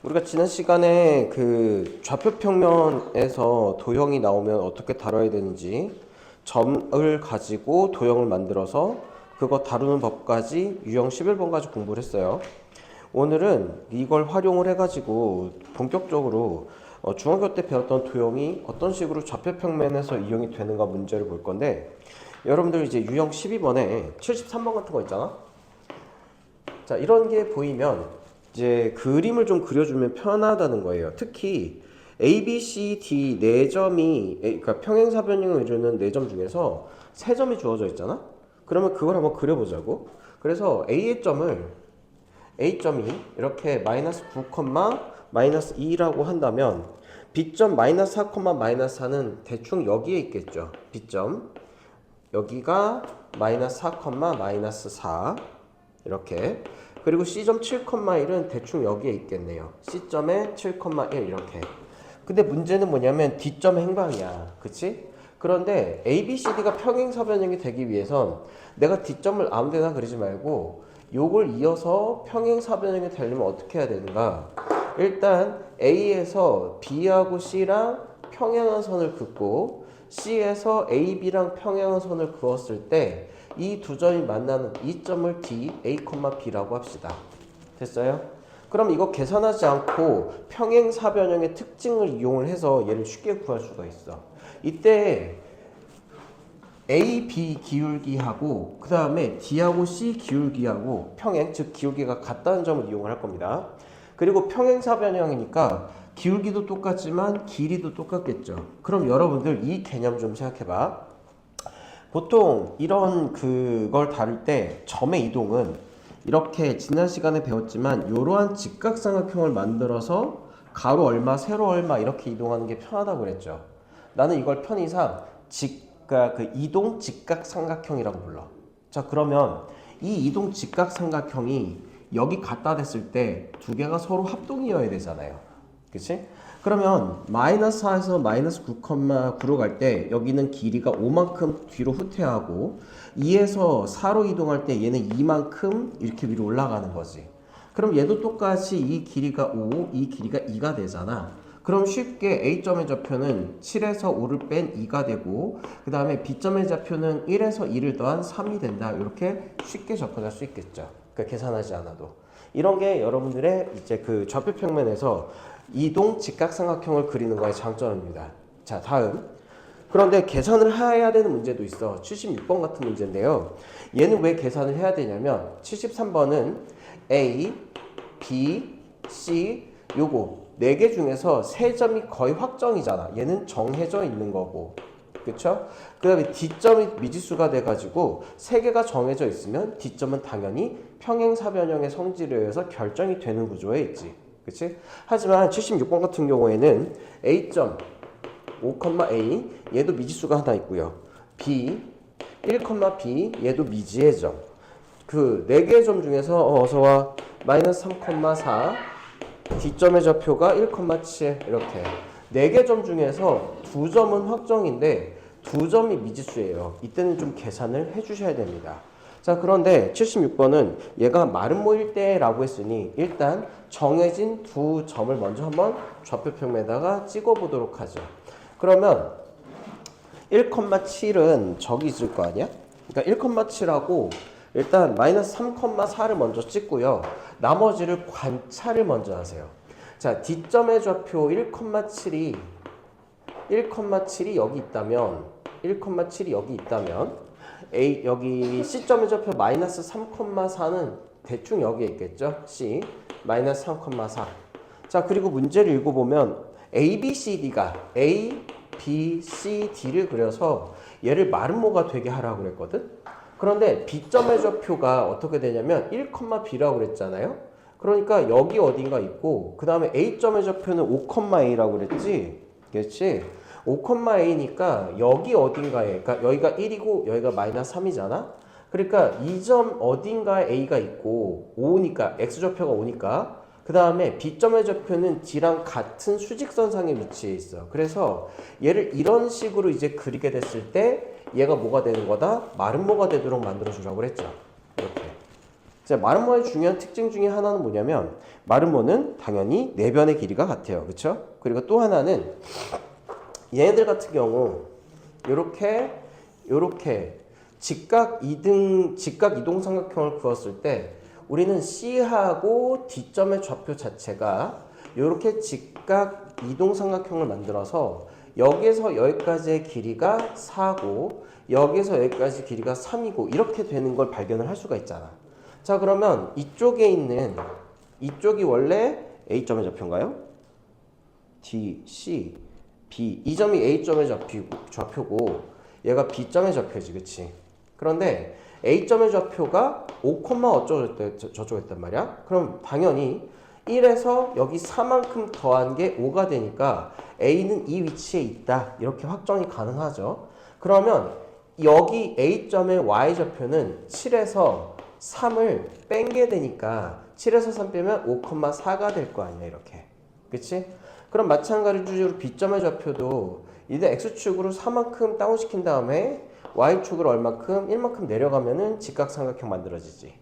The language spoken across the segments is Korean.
우리가 지난 시간에 그 좌표 평면에서 도형이 나오면 어떻게 다뤄야 되는지, 점을 가지고 도형을 만들어서 그거 다루는 법까지 유형 11번까지 공부를 했어요. 오늘은 이걸 활용을 해가지고 본격적으로 중학교 때 배웠던 도형이 어떤 식으로 좌표 평면에서 이용이 되는가 문제를 볼 건데, 여러분들 이제 유형 12번에 73번 같은 거 있잖아. 자, 이런 게 보이면 이제 그림을 좀 그려주면 편하다는 거예요. 특히 A, B, C, D 네 점이, 그러니까 평행사변형을 이루는 네 점 중에서 세 점이 주어져 있잖아. 그러면 그걸 한번 그려보자고. 그래서 A점이 이렇게 마이너스 9, 마이너스 2라고 한다면 B점 마이너스 4, 마이너스 4는 대충 여기에 있겠죠. B점 여기가 마이너스 4, 마이너스 4 이렇게. 그리고 C점 7,1은 대충 여기에 있겠네요. C점에 7,1 이렇게. 근데 문제는 뭐냐면 D점의 행방이야. 그치? 그런데 A, B, C, D가 평행사변형이 되기 위해선 내가 D점을 아무 데나 그리지 말고 요걸 이어서 평행사변형이 되려면 어떻게 해야 되는가? 일단 A에서 B하고 C랑 평행한 선을 긋고 C에서 A, B랑 평행한 선을 그었을 때 이 두 점이 만나는 이 점을 D, A, B라고 합시다. 됐어요? 그럼 이거 계산하지 않고 평행사변형의 특징을 이용을 해서 얘를 쉽게 구할 수가 있어. 이때 A, B 기울기하고 그 다음에 D하고 C 기울기하고 평행, 즉 기울기가 같다는 점을 이용을 할 겁니다. 그리고 평행사변형이니까 기울기도 똑같지만 길이도 똑같겠죠. 그럼 여러분들 이 개념 좀 생각해봐. 보통 이런 그걸 다룰 때 점의 이동은 이렇게 지난 시간에 배웠지만 이러한 직각삼각형을 만들어서 가로 얼마, 세로 얼마 이렇게 이동하는 게 편하다고 그랬죠. 나는 이걸 편의상 그러니까 그 이동 직각삼각형이라고 불러. 자, 그러면 이 이동 직각삼각형이 여기 갖다 댔을 때 두 개가 서로 합동이어야 되잖아요. 그치? 그러면 마이너스 4에서 마이너스 9,9로 갈 때 여기는 길이가 5만큼 뒤로 후퇴하고 2에서 4로 이동할 때 얘는 2만큼 이렇게 위로 올라가는 거지. 그럼 얘도 똑같이 이 길이가 5, 이 길이가 2가 되잖아. 그럼 쉽게 A점의 좌표는 7에서 5를 뺀 2가 되고 그 다음에 B점의 좌표는 1에서 2를 더한 3이 된다. 이렇게 쉽게 접근할 수 있겠죠. 그러니까 계산하지 않아도. 이런 게 여러분들의 이제 그 좌표 평면에서 이동 직각삼각형을 그리는 거의 장점입니다. 자, 다음. 그런데 계산을 해야 되는 문제도 있어. 76번 같은 문제인데요. 얘는 왜 계산을 해야 되냐면 73번은 A, B, C 요거 4개 중에서 3점이 거의 확정이잖아. 얘는 정해져 있는 거고. 그쵸? 그 다음에 D점이 미지수가 돼가지고 3개가 정해져 있으면 D점은 당연히 평행사변형의 성질에 의해서 결정이 되는 구조에 있지. 그치? 하지만 76번 같은 경우에는 A점 5,A 얘도 미지수가 하나 있고요. B 1,B 얘도 미지의 점. 그 4개의 점 중에서 어서와 마이너스 3,4 D점의 좌표가 1,7 이렇게 4개 점 중에서 2점은 확정인데 2점이 미지수예요. 이때는 좀 계산을 해주셔야 됩니다. 자, 그런데 76번은 얘가 마름모일 때라고 했으니 일단 정해진 2점을 먼저 한번 좌표평면에다가 찍어보도록 하죠. 그러면 1,7은 저기 있을 거 아니야? 그러니까 1,7하고 일단 마이너스 3,4를 먼저 찍고요. 나머지를 관찰을 먼저 하세요. 자, D점의 좌표 1,7이 여기 있다면 1,7이 여기 있다면 여기 C점의 좌표 마이너스 3,4는 대충 여기에 있겠죠? C 마이너스 3,4. 자, 그리고 문제를 읽어보면 A, B, C, D가 A, B, C, D를 그려서 얘를 마름모가 되게 하라고 그랬거든? 그런데 B점의 좌표가 어떻게 되냐면 1,B라고 그랬잖아요? 그러니까 여기 어딘가 있고 그 다음에 A점의 좌표는 5,A라고 그랬지? 그렇지? 5,A니까 여기 어딘가에, 그러니까 여기가 1이고 여기가 마이너스 3이잖아? 그러니까 이 점 어딘가에 A가 있고 5니까 X좌표가 5니까 그 다음에 B점의 좌표는 D랑 같은 수직선상에 위치해 있어. 그래서 얘를 이런 식으로 이제 그리게 됐을 때 얘가 뭐가 되는 거다? 마름모가 되도록 만들어주라고 그랬죠. 이렇게. 자, 마름모의 중요한 특징 중에 하나는 뭐냐면 마름모는 당연히 내변의 길이가 같아요. 그렇죠? 그리고 또 하나는 얘네들 같은 경우 요렇게 직각 이동 삼각형을 그었을 때 우리는 C하고 D점의 좌표 자체가 요렇게 직각 이동 삼각형을 만들어서 여기에서 여기까지의 길이가 4고 여기에서 여기까지 길이가 3이고 이렇게 되는 걸 발견을 할 수가 있잖아. 자, 그러면 이쪽이 원래 A점의 좌표인가요? D, C, B. 이 점이 A점의 좌표고 얘가 B점의 좌표지, 그치? 그런데 A점의 좌표가 5, 저쩌고 했단 말이야? 그럼 당연히 1에서 여기 4만큼 더한 게 5가 되니까 A는 이 위치에 있다. 이렇게 확정이 가능하죠. 그러면 여기 A점의 Y좌표는 7에서 3을 뺀 게 되니까 7에서 3 빼면 5,4가 될 거 아니야, 이렇게. 그치? 그럼 마찬가지로 B점의 좌표도 이제 X축으로 4만큼 다운시킨 다음에 Y축으로 얼만큼? 1만큼 내려가면은 직각삼각형 만들어지지.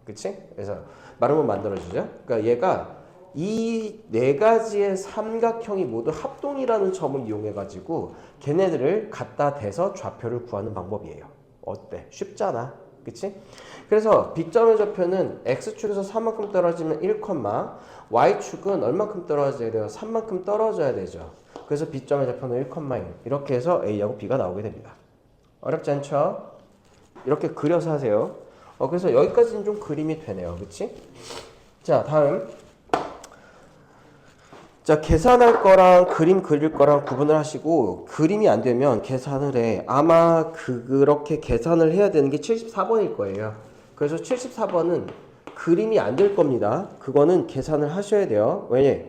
그치? 그래서 마름모 만들어지죠. 그러니까 얘가 이 네 가지의 삼각형이 모두 합동이라는 점을 이용해가지고 걔네들을 갖다 대서 좌표를 구하는 방법이에요. 어때? 쉽잖아. 그치? 그래서 B점의 좌표는 X축에서 4만큼 떨어지면 1, Y축은 얼만큼 떨어져야 돼요? 3만큼 떨어져야 되죠. 그래서 B점의 좌표는 1,1 이렇게 해서 A하고 B가 나오게 됩니다. 어렵지 않죠? 이렇게 그려서 하세요. 그래서 여기까지는 좀 그림이 되네요. 그치? 자, 다음. 자, 계산할 거랑 그림 그릴 거랑 구분을 하시고 그림이 안 되면 계산을 해. 아마 그렇게 계산을 해야 되는 게 74번일 거예요. 그래서 74번은 그림이 안 될 겁니다. 그거는 계산을 하셔야 돼요. 왜냐?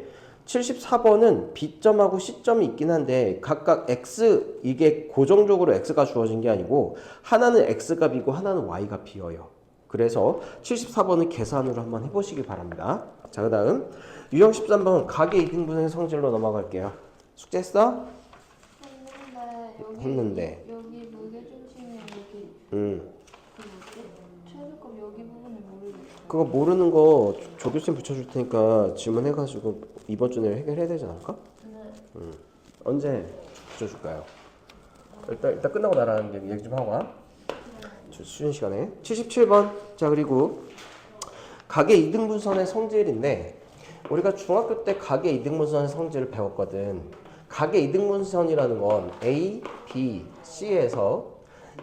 74번은 B점하고 C점이 있긴 한데 각각 X, 이게 고정적으로 X가 주어진 게 아니고 하나는 X값이고 하나는 Y값이어요. 그래서 74번은 계산으로 한번 해보시기 바랍니다. 자, 그 다음 유형 13번 가계 이등분의 성질로 넘어갈게요. 숙제했어? 했는데 여기 무게중심에 여기 그 뭐지? 최소값 여기 부분을 모르겠어. 그거 모르는 거 조교쌤 붙여줄 테니까 질문해가지고 이번 주 내에 해결해야 되지 않을까? 네. 언제 붙여줄까요? 일단 끝나고 나라는데 얘기 좀 하고 와. 쉬는 시간에 77번. 자, 그리고 가계 이등분선의 성질인데 우리가 중학교 때 가계 이등분선의 성질을 배웠거든. 가계 이등분선이라는 건 A, B, C에서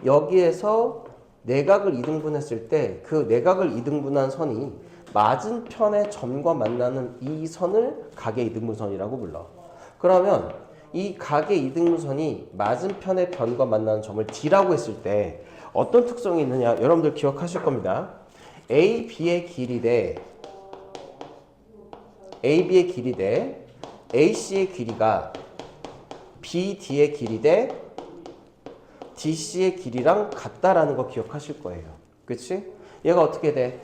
여기에서 내각을 이등분했을 때 그 내각을 이등분한 선이 맞은편의 점과 만나는 이 선을 가계 이등분선이라고 불러. 그러면 이 가계 이등분선이 맞은편의 변과 만나는 점을 D라고 했을 때 어떤 특성이 있느냐? 여러분들 기억하실 겁니다. AB의 길이 대 AC의 길이가 BD의 길이 대 DC의 길이랑 같다라는 거 기억하실 거예요. 그치? 얘가 어떻게 돼?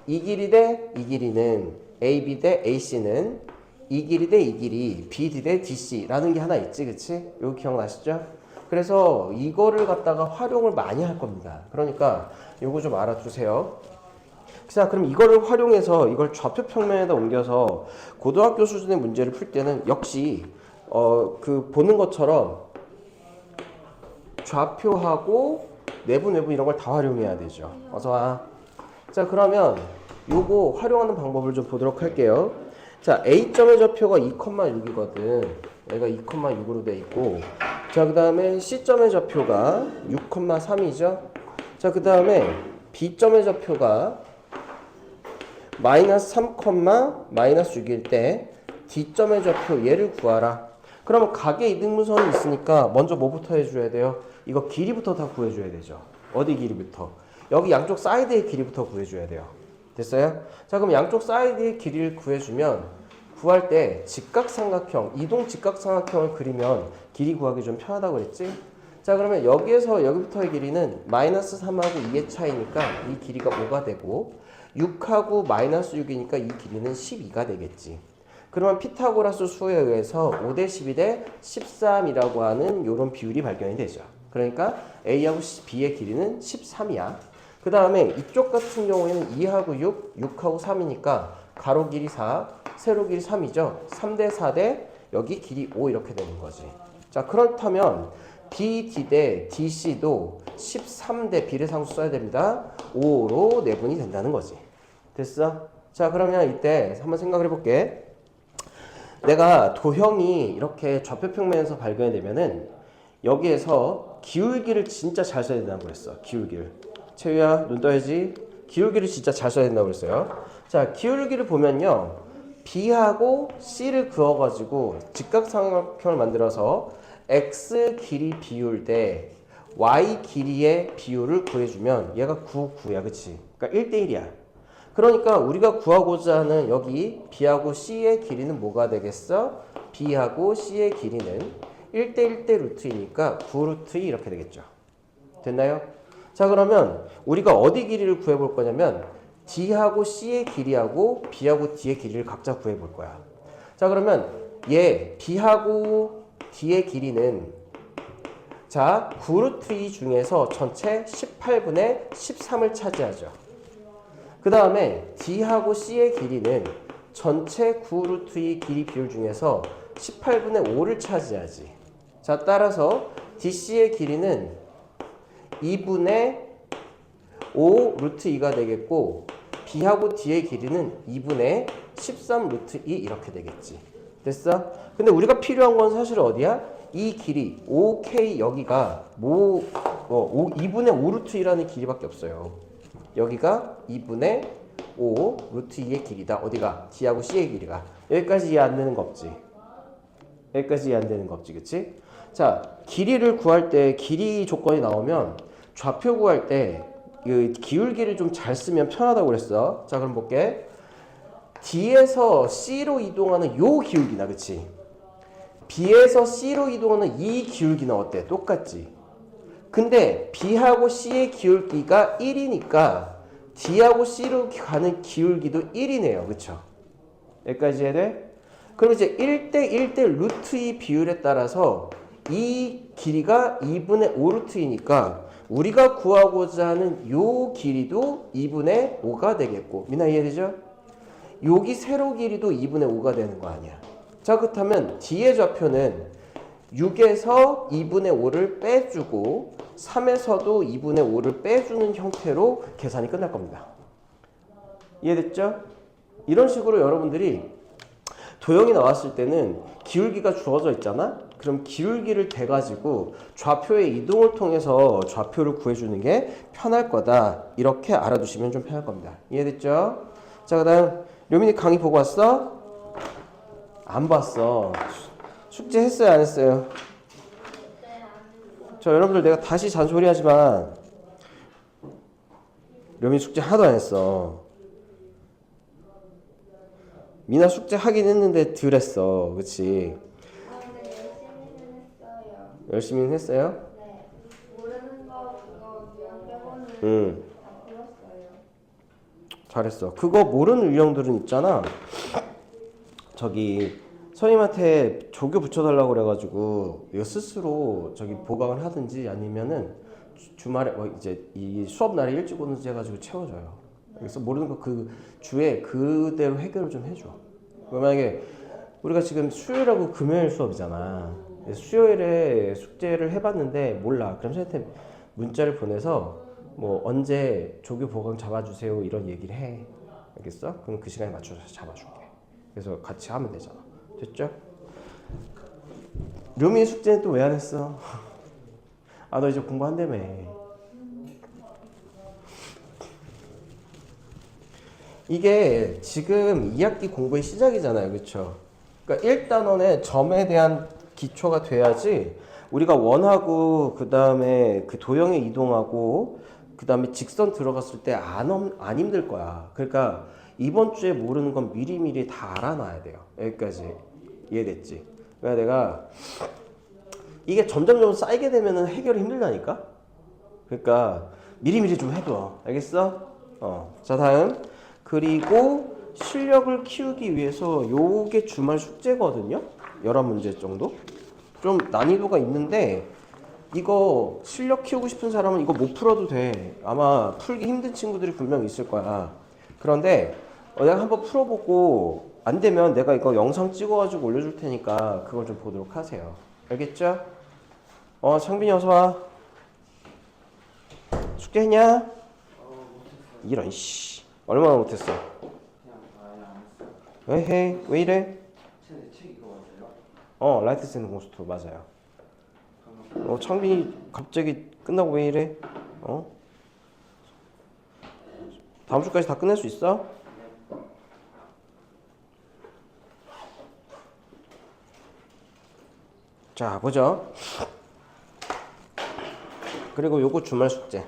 이 길이 대 이 길이는 AB 대 AC는 이 길이 대 이 길이 BD 대 DC라는 게 하나 있지. 그치? 이거 기억나시죠? 그래서 이거를 갖다가 활용을 많이 할 겁니다. 그러니까 이거 좀 알아두세요. 자, 그럼 이거를 활용해서 이걸 좌표 평면에다 옮겨서 고등학교 수준의 문제를 풀 때는 역시 그 보는 것처럼 좌표하고 내부 이런 걸 다 활용해야 되죠. 어서 와. 자, 그러면 요거 활용하는 방법을 좀 보도록 할게요. 자, A점의 좌표가 2,6이거든. 얘가 2,6으로 돼 있고, 자, 그 다음에 C점의 좌표가 6,3이죠. 자, 그 다음에 B점의 좌표가 마이너스 3, 마이너스 6일 때 D점의 좌표 얘를 구하라. 그러면 가계 이등분선이 있으니까 먼저 뭐부터 해줘야 돼요? 이거 길이부터 다 구해줘야 되죠. 어디 길이부터? 여기 양쪽 사이드의 길이부터 구해줘야 돼요. 됐어요? 자, 그럼 양쪽 사이드의 길이를 구해주면 구할 때 직각삼각형, 이동 직각삼각형을 그리면 길이 구하기 좀 편하다고 그랬지? 자, 그러면 여기에서 여기부터의 길이는 마이너스 3하고 2의 차이니까 이 길이가 5가 되고 6하고 마이너스 6이니까 이 길이는 12가 되겠지. 그러면 피타고라스 수에 의해서 5대 12 대 13이라고 하는 이런 비율이 발견이 되죠. 그러니까 A하고 B의 길이는 13이야. 그 다음에 이쪽 같은 경우에는 2하고 6, 6하고 3이니까 가로 길이 4, 세로 길이 3이죠. 3대 4대 여기 길이 5 이렇게 되는 거지. 자, 그렇다면 BD 대 DC도 13대 비례상수 써야 됩니다. 5로 내분이 된다는 거지. 됐어? 자, 그러면 이때 한번 생각을 해볼게. 내가 도형이 이렇게 좌표평면에서 발견이 되면은 여기에서 기울기를 진짜 잘 써야 된다고 그랬어. 기울기를. 채우야, 눈 떠야지. 기울기를 진짜 잘 써야 된다고 그랬어요. 자, 기울기를 보면요. B하고 C를 그어가지고 직각삼각형을 만들어서 X 길이 비율 대 Y 길이의 비율을 구해주면 얘가 9, 9야. 그치? 그러니까 1대1이야. 그러니까 우리가 구하고자 하는 여기 B하고 C의 길이는 뭐가 되겠어? B하고 C의 길이는 1대1대 루트이니까 9루트 2 이렇게 되겠죠. 됐나요? 자, 그러면 우리가 어디 길이를 구해볼 거냐면 D하고 C의 길이하고 B하고 D의 길이를 각자 구해볼 거야. 자, 그러면 얘 B하고 D의 길이는 자 9루트 2 중에서 전체 18분의 13을 차지하죠. 그 다음에 D하고 C의 길이는 전체 9루트 2 길이 비율 중에서 18분의 5를 차지하지. 자, 따라서 DC의 길이는 2분의 5 루트 2가 되겠고 B하고 D의 길이는 2분의 13 루트 2 이렇게 되겠지. 됐어? 근데 우리가 필요한 건 사실 어디야? 이 길이 5K 여기가 2분의 5 루트 2라는 길이밖에 없어요. 여기가 2분의 5 루트 2의 길이다. 어디가? D하고 C의 길이가. 여기까지 이해 안 되는 거 없지? 여기까지 이해 안 되는 거 없지, 그치? 자, 길이를 구할 때 길이 조건이 나오면 좌표 구할 때 그 기울기를 좀 잘 쓰면 편하다고 그랬어. 자, 그럼 볼게. D에서 C로 이동하는 요 기울기나, 그치? B에서 C로 이동하는 이 기울기는 어때? 똑같지? 근데 B하고 C의 기울기가 1이니까 D하고 C로 가는 기울기도 1이네요. 그쵸? 여기까지 이해돼? 그럼 이제 1대1대 루트 2 비율에 따라서 이 길이가 2분의 5 루트 2니까 우리가 구하고자 하는 요 길이도 2분의 5가 되겠고, 미나 이해되죠? 여기 세로 길이도 2분의 5가 되는 거 아니야. 자, 그렇다면 D의 좌표는 6에서 2분의 5를 빼주고 3에서도 2분의 5를 빼주는 형태로 계산이 끝날 겁니다. 이해됐죠? 이런 식으로 여러분들이 도형이 나왔을 때는 기울기가 주어져 있잖아? 그럼 기울기를 대가지고 좌표의 이동을 통해서 좌표를 구해주는 게 편할 거다. 이렇게 알아두시면 좀 편할 겁니다. 이해됐죠? 자, 그 다음 료민이 강의 보고 왔어? 안 봤어. 숙제 했어요, 안 했어요? 저 여러분들 내가 다시 잔소리하지만 료민 숙제 하나도 안 했어. 미나 숙제 하긴 했는데 덜 했어. 그치? 근데 열심히는 했어요. 열심히는 했어요? 네. 모르는 거 그거 유형 빼고는 다 풀었어요. 잘했어. 그거 모르는 유형들은 있잖아. 저기 선생님한테 조교 붙여달라고 그래가지고 이거 스스로 저기 보강을 하든지 아니면은 주말에 이제 이 수업 날에 일찍 오든지 해가지고 채워줘요. 그래서 모르는 거 그 주에 그대로 해결을 좀 해줘. 만약에 우리가 지금 수요일하고 금요일 수업이잖아. 수요일에 숙제를 해봤는데 몰라. 그럼 선생님한테 문자를 보내서 뭐 언제 조교 보강 잡아주세요 이런 얘기를 해. 알겠어? 그럼 그 시간에 맞춰서 잡아줄게. 그래서 같이 하면 되잖아. 됐죠? 료미 숙제는 또 왜 안 했어? 아, 너 이제 공부한다며. 이게 지금 2학기 공부의 시작이잖아요. 그쵸? 그러니까 1단원의 점에 대한 기초가 돼야지 우리가 원하고 그 다음에 그 도형에 이동하고 그 다음에 직선 들어갔을 때 안 힘들 거야. 그러니까 이번 주에 모르는 건 미리미리 다 알아놔야 돼요. 여기까지 이해됐지? 그러니까 내가 이게 점점 쌓이게 되면 해결이 힘들다니까? 그러니까 미리미리 좀 해둬. 알겠어? 자, 다음. 그리고 실력을 키우기 위해서 요게 주말 숙제거든요. 11문제 정도. 좀 난이도가 있는데 이거 실력 키우고 싶은 사람은 이거 못 풀어도 돼. 아마 풀기 힘든 친구들이 분명 있을 거야. 그런데 내가 한번 풀어보고 안 되면 내가 이거 영상 찍어가지고 올려줄 테니까 그걸 좀 보도록 하세요. 알겠죠? 창빈이 어서 와. 숙제했냐? 이런 씨. 얼마나 못했어? 그냥 아예 안 했어요. 왜 이래? 책 이거 맞아요? 라이트 샌드 공스투 맞아요. 방금 창빈이 갑자기 끝나고 왜 이래? 다음 주까지 다 끝낼 수 있어? 자, 보죠. 그리고 요거 주말 숙제.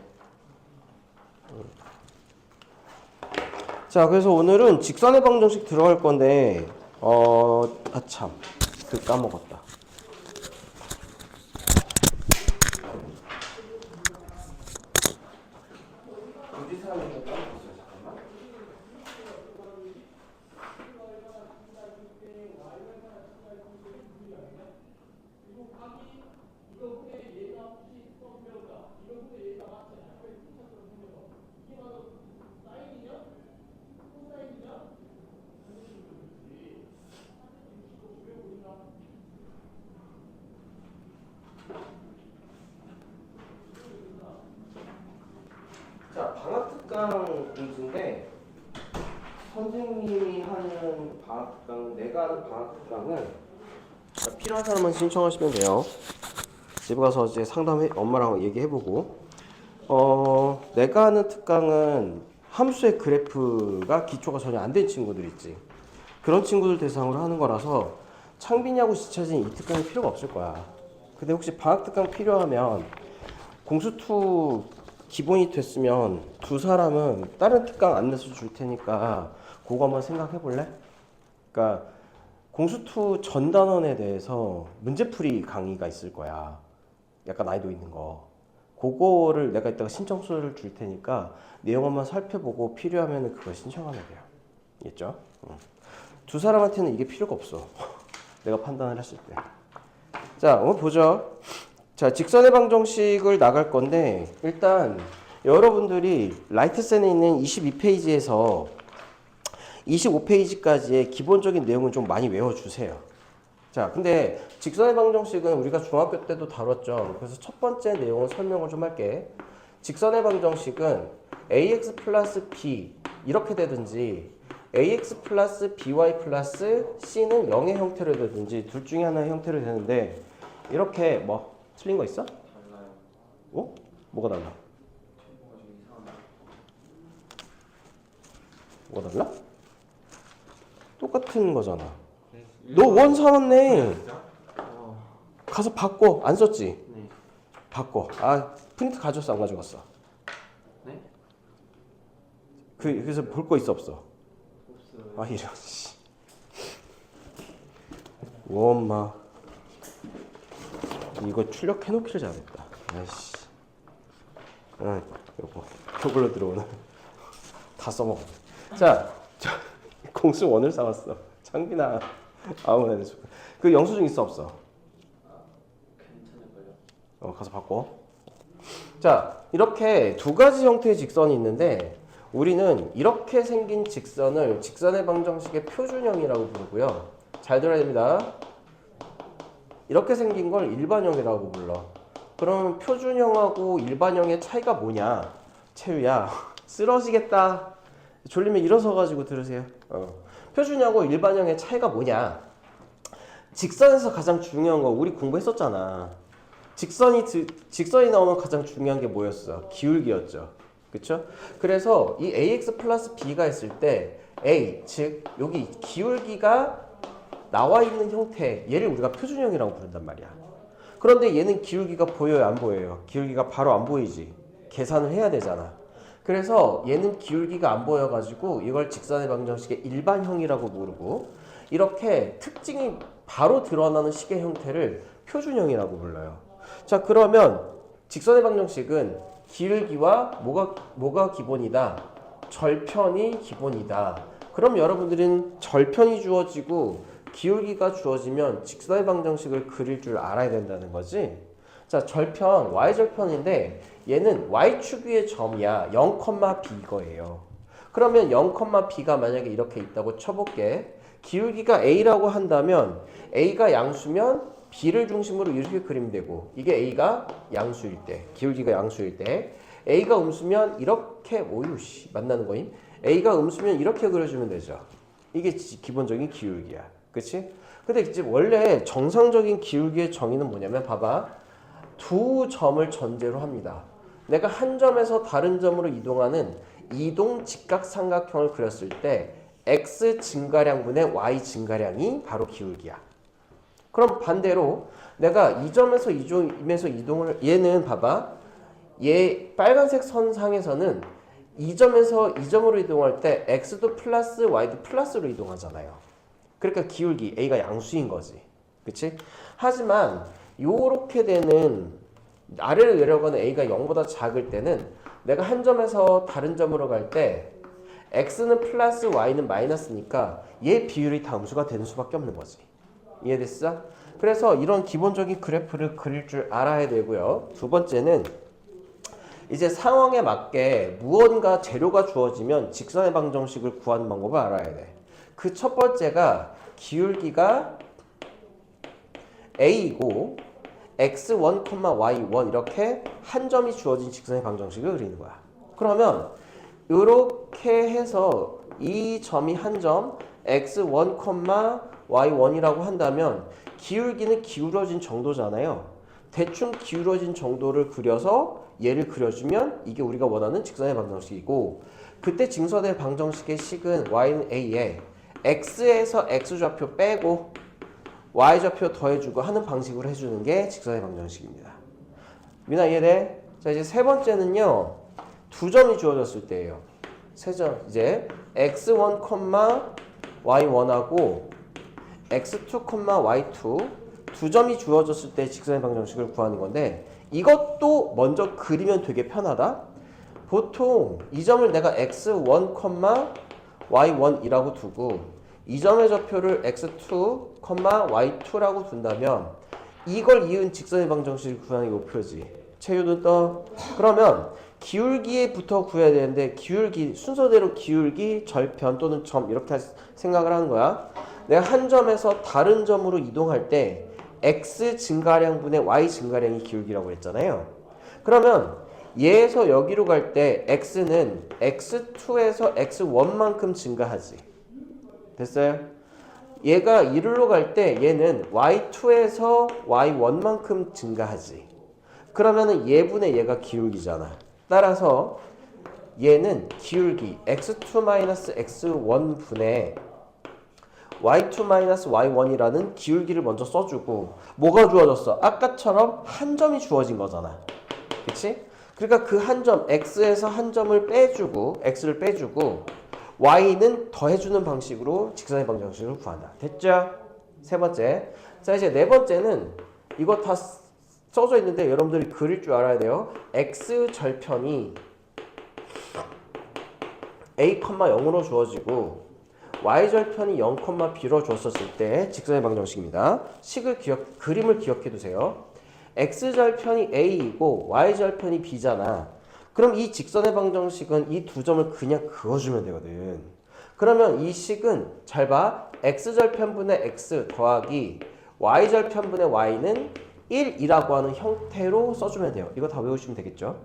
자, 그래서 오늘은 직선의 방정식 들어갈 건데, 참, 까먹었다. 자, 방학특강 공부인데 선생님이 하는 방학특강, 내가 하는 방학특강은 필요한 사람은 신청하시면 돼요. 집에 가서 이제 상담해 엄마랑 얘기해보고 내가 하는 특강은 함수의 그래프가 기초가 전혀 안 된 친구들 있지. 그런 친구들 대상으로 하는 거라서 창빈이하고 지쳐진 이 특강이 필요가 없을 거야. 근데 혹시 방학특강 필요하면 공수2 기본이 됐으면 두 사람은 다른 특강 안 내서 줄 테니까 그거 한번 생각해 볼래? 그러니까 공수2 전 단원에 대해서 문제풀이 강의가 있을 거야. 약간 난이도 있는 거. 그거를 내가 이따가 신청서를 줄 테니까 내용 한번 살펴보고 필요하면 그걸 신청하면 돼요. 알겠죠? 두 사람한테는 이게 필요가 없어. 내가 판단을 했을 때. 자, 한번 보죠. 자, 직선의 방정식을 나갈 건데 일단 여러분들이 라이트센에 있는 22페이지에서 25페이지까지의 기본적인 내용은 좀 많이 외워주세요. 자, 근데 직선의 방정식은 우리가 중학교 때도 다뤘죠. 그래서 첫 번째 내용을 설명을 좀 할게. 직선의 방정식은 ax 플러스 b 이렇게 되든지 ax 플러스 by 플러스 c는 0의 형태로 되든지 둘 중에 하나의 형태로 되는데 이렇게 뭐 틀린 거 있어? 달라요. 뭐가 달라? 뭐가 좀 이상한데. 뭐가 달라? 똑같은 거잖아. 너 원 사왔네. 가서 바꿔. 안 썼지? 네. 바꿔. 프린트 가져왔어? 안 가져갔어? 네? 그래서 볼 거 있어 없어? 없어요. 이런 씨. 엄마. 이거 출력해놓기를 잘했다. 아이씨. 요걸로 들어오는. 다 써먹어. 자, 공수 원을 사왔어. 창빈아. 아무나 해줘. 그 영수증 있어 없어? 괜찮을걸요? 가서 바꿔. 자, 이렇게 두 가지 형태의 직선이 있는데 우리는 이렇게 생긴 직선을 직선의 방정식의 표준형이라고 부르고요. 잘 들어야 됩니다. 이렇게 생긴 걸 일반형이라고 불러. 그럼 표준형하고 일반형의 차이가 뭐냐? 채우야, 쓰러지겠다. 졸리면 일어서 가지고 들으세요. 표준형하고 일반형의 차이가 뭐냐? 직선에서 가장 중요한 거 우리 공부했었잖아. 직선이 나오면 가장 중요한 게 뭐였어? 기울기였죠. 그쵸? 그래서 이 ax 플러스 b가 있을 때 a, 즉 여기 기울기가 나와 있는 형태, 얘를 우리가 표준형이라고 부른단 말이야. 그런데 얘는 기울기가 보여요, 안 보여요? 기울기가 바로 안 보이지. 계산을 해야 되잖아. 그래서 얘는 기울기가 안 보여가지고 이걸 직선의 방정식의 일반형이라고 부르고 이렇게 특징이 바로 드러나는 식의 형태를 표준형이라고 불러요. 자, 그러면 직선의 방정식은 기울기와 뭐가 기본이다? 절편이 기본이다. 그럼 여러분들은 절편이 주어지고 기울기가 주어지면 직선의 방정식을 그릴 줄 알아야 된다는 거지. 자, 절편 y절편인데 얘는 y축 위의 점이야. 0,b 이거예요. 그러면 0,b가 만약에 이렇게 있다고 쳐볼게. 기울기가 a라고 한다면 a가 양수면 b를 중심으로 이렇게 그리면 되고, 이게 a가 양수일 때, 기울기가 양수일 때, a가 음수면 이렇게 오유씨 만나는 거임. a가 음수면 이렇게 그려주면 되죠. 이게 기본적인 기울기야. 그치? 근데 이제 원래 정상적인 기울기의 정의는 뭐냐면 봐봐. 두 점을 전제로 합니다. 내가 한 점에서 다른 점으로 이동하는 이동 직각삼각형을 그렸을 때 x 증가량분의 y 증가량이 바로 기울기야. 그럼 반대로 내가 이 점에서 이 점에서 이동을, 얘는 봐봐. 얘 빨간색 선상에서는 이 점에서 이 점으로 이동할 때 x도 플러스 y도 플러스로 이동하잖아요. 그러니까 기울기 a가 양수인 거지. 그치? 하지만 요렇게 되는 아래로 내려가는 a가 0보다 작을 때는 내가 한 점에서 다른 점으로 갈 때 x는 플러스 y는 마이너스니까 얘 비율이 다 음수가 되는 수밖에 없는 거지. 이해됐어? 그래서 이런 기본적인 그래프를 그릴 줄 알아야 되고요. 두 번째는 이제 상황에 맞게 무언가 재료가 주어지면 직선의 방정식을 구하는 방법을 알아야 돼. 그 첫 번째가 기울기가 a이고 x1, y1 이렇게 한 점이 주어진 직선의 방정식을 그리는 거야. 그러면 이렇게 해서 이 점이 한 점 x1, y1이라고 한다면 기울기는 기울어진 정도잖아요. 대충 기울어진 정도를 그려서 얘를 그려주면 이게 우리가 원하는 직선의 방정식이고, 그때 직선의 방정식의 식은 y는 a에 x에서 x좌표 빼고 y좌표 더해주고 하는 방식으로 해주는 게 직선의 방정식입니다. 민아 이해돼? 자, 이제 세 번째는요, 두 점이 주어졌을 때예요. 세 점, 이제 x1, y1하고 x2, y2 두 점이 주어졌을 때 직선의 방정식을 구하는 건데, 이것도 먼저 그리면 되게 편하다. 보통 이 점을 내가 x1, y1이라고 두고 이 점의 좌표를 x2, y2라고 둔다면 이걸 이은 직선의 방정식을 구하는 게 목표지. 채유는 떠. 그러면 기울기에부터 구해야 되는데, 기울기 순서대로 기울기, 절편 또는 점 이렇게 생각을 하는 거야. 내가 한 점에서 다른 점으로 이동할 때 x 증가량분의 y 증가량이 기울기라고 했잖아요. 그러면 얘에서 여기로 갈 때 x는 x2에서 x1만큼 증가하지. 됐어요? 얘가 이리로 갈 때 얘는 y2에서 y1만큼 증가하지. 그러면은 얘분의 얘가 기울기잖아. 따라서 얘는 기울기 x2-x1 분의 y2-y1이라는 기울기를 먼저 써주고, 뭐가 주어졌어? 아까처럼 한 점이 주어진 거잖아. 그치? 그러니까 그 한 점, x에서 한 점을 빼주고, x를 빼주고 y는 더해주는 방식으로 직선의 방정식을 구한다. 됐죠? 세 번째. 자, 이제 네 번째는 이거 다 써져 있는데 여러분들이 그릴 줄 알아야 돼요. x절편이 a, 0으로 주어지고 y절편이 0,b로 줬었을 때 직선의 방정식입니다. 그림을 기억해 두세요. x절편이 a이고 y절편이 b잖아. 그럼 이 직선의 방정식은 이 두 점을 그냥 그어주면 되거든. 그러면 이 식은 잘 봐. x절편분의 x 더하기 y절편분의 y는 1이라고 하는 형태로 써주면 돼요. 이거 다 외우시면 되겠죠?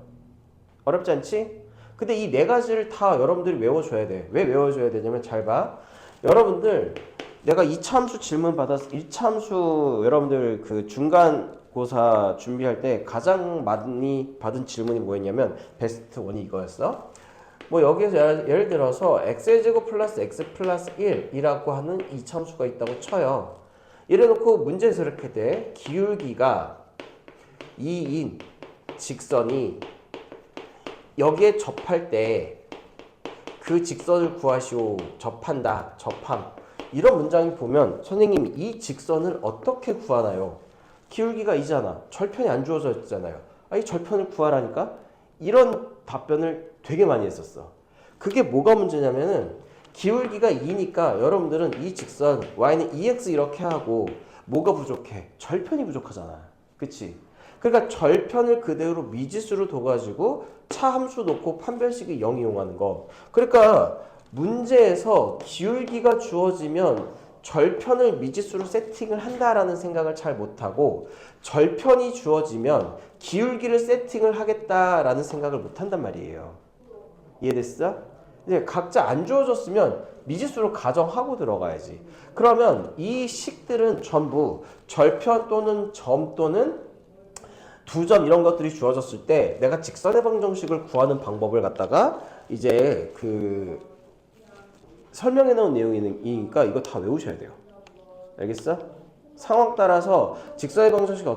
어렵지 않지? 근데 이 네 가지를 다 여러분들이 외워줘야 돼. 왜 외워줘야 되냐면 잘 봐. 여러분들 내가 이차함수 질문 받았을 1차함수 여러분들 그 중간고사 준비할 때 가장 많이 받은 질문이 뭐였냐면 베스트 1이 이거였어. 뭐 여기에서 예를 들어서 x제곱 플러스 x 플러스 1이라고 하는 이차함수가 있다고 쳐요. 이래놓고 문제에서 이렇게 돼. 기울기가 2인 직선이 여기에 접할 때 그 직선을 구하시오. 접한다. 접함. 이런 문장이 보면 선생님이 이 직선을 어떻게 구하나요? 기울기가 2잖아. 절편이 안 주어져 있잖아요. 이 절편을 구하라니까? 이런 답변을 되게 많이 했었어. 그게 뭐가 문제냐면은 기울기가 2니까 여러분들은 이 직선 y는 2x 이렇게 하고 뭐가 부족해? 절편이 부족하잖아. 그치? 그러니까 절편을 그대로 미지수로 둬가지고 차함수 놓고 판별식이 0 이용하는 거. 그러니까 문제에서 기울기가 주어지면 절편을 미지수로 세팅을 한다라는 생각을 잘 못하고 절편이 주어지면 기울기를 세팅을 하겠다라는 생각을 못한단 말이에요. 이해됐어? 이제 각자 안 주어졌으면 미지수로 가정하고 들어가야지. 그러면 이 식들은 전부 절편 또는 점 또는 두 점 이런 것들이 주어졌을 때 내가 직선의 방정식을 구하는 방법을 갖다가 이제 그 설명해 놓은 내용이니까 이거 다 외우셔야 돼요. 알겠어? 상황 따라서 직선의 방정식이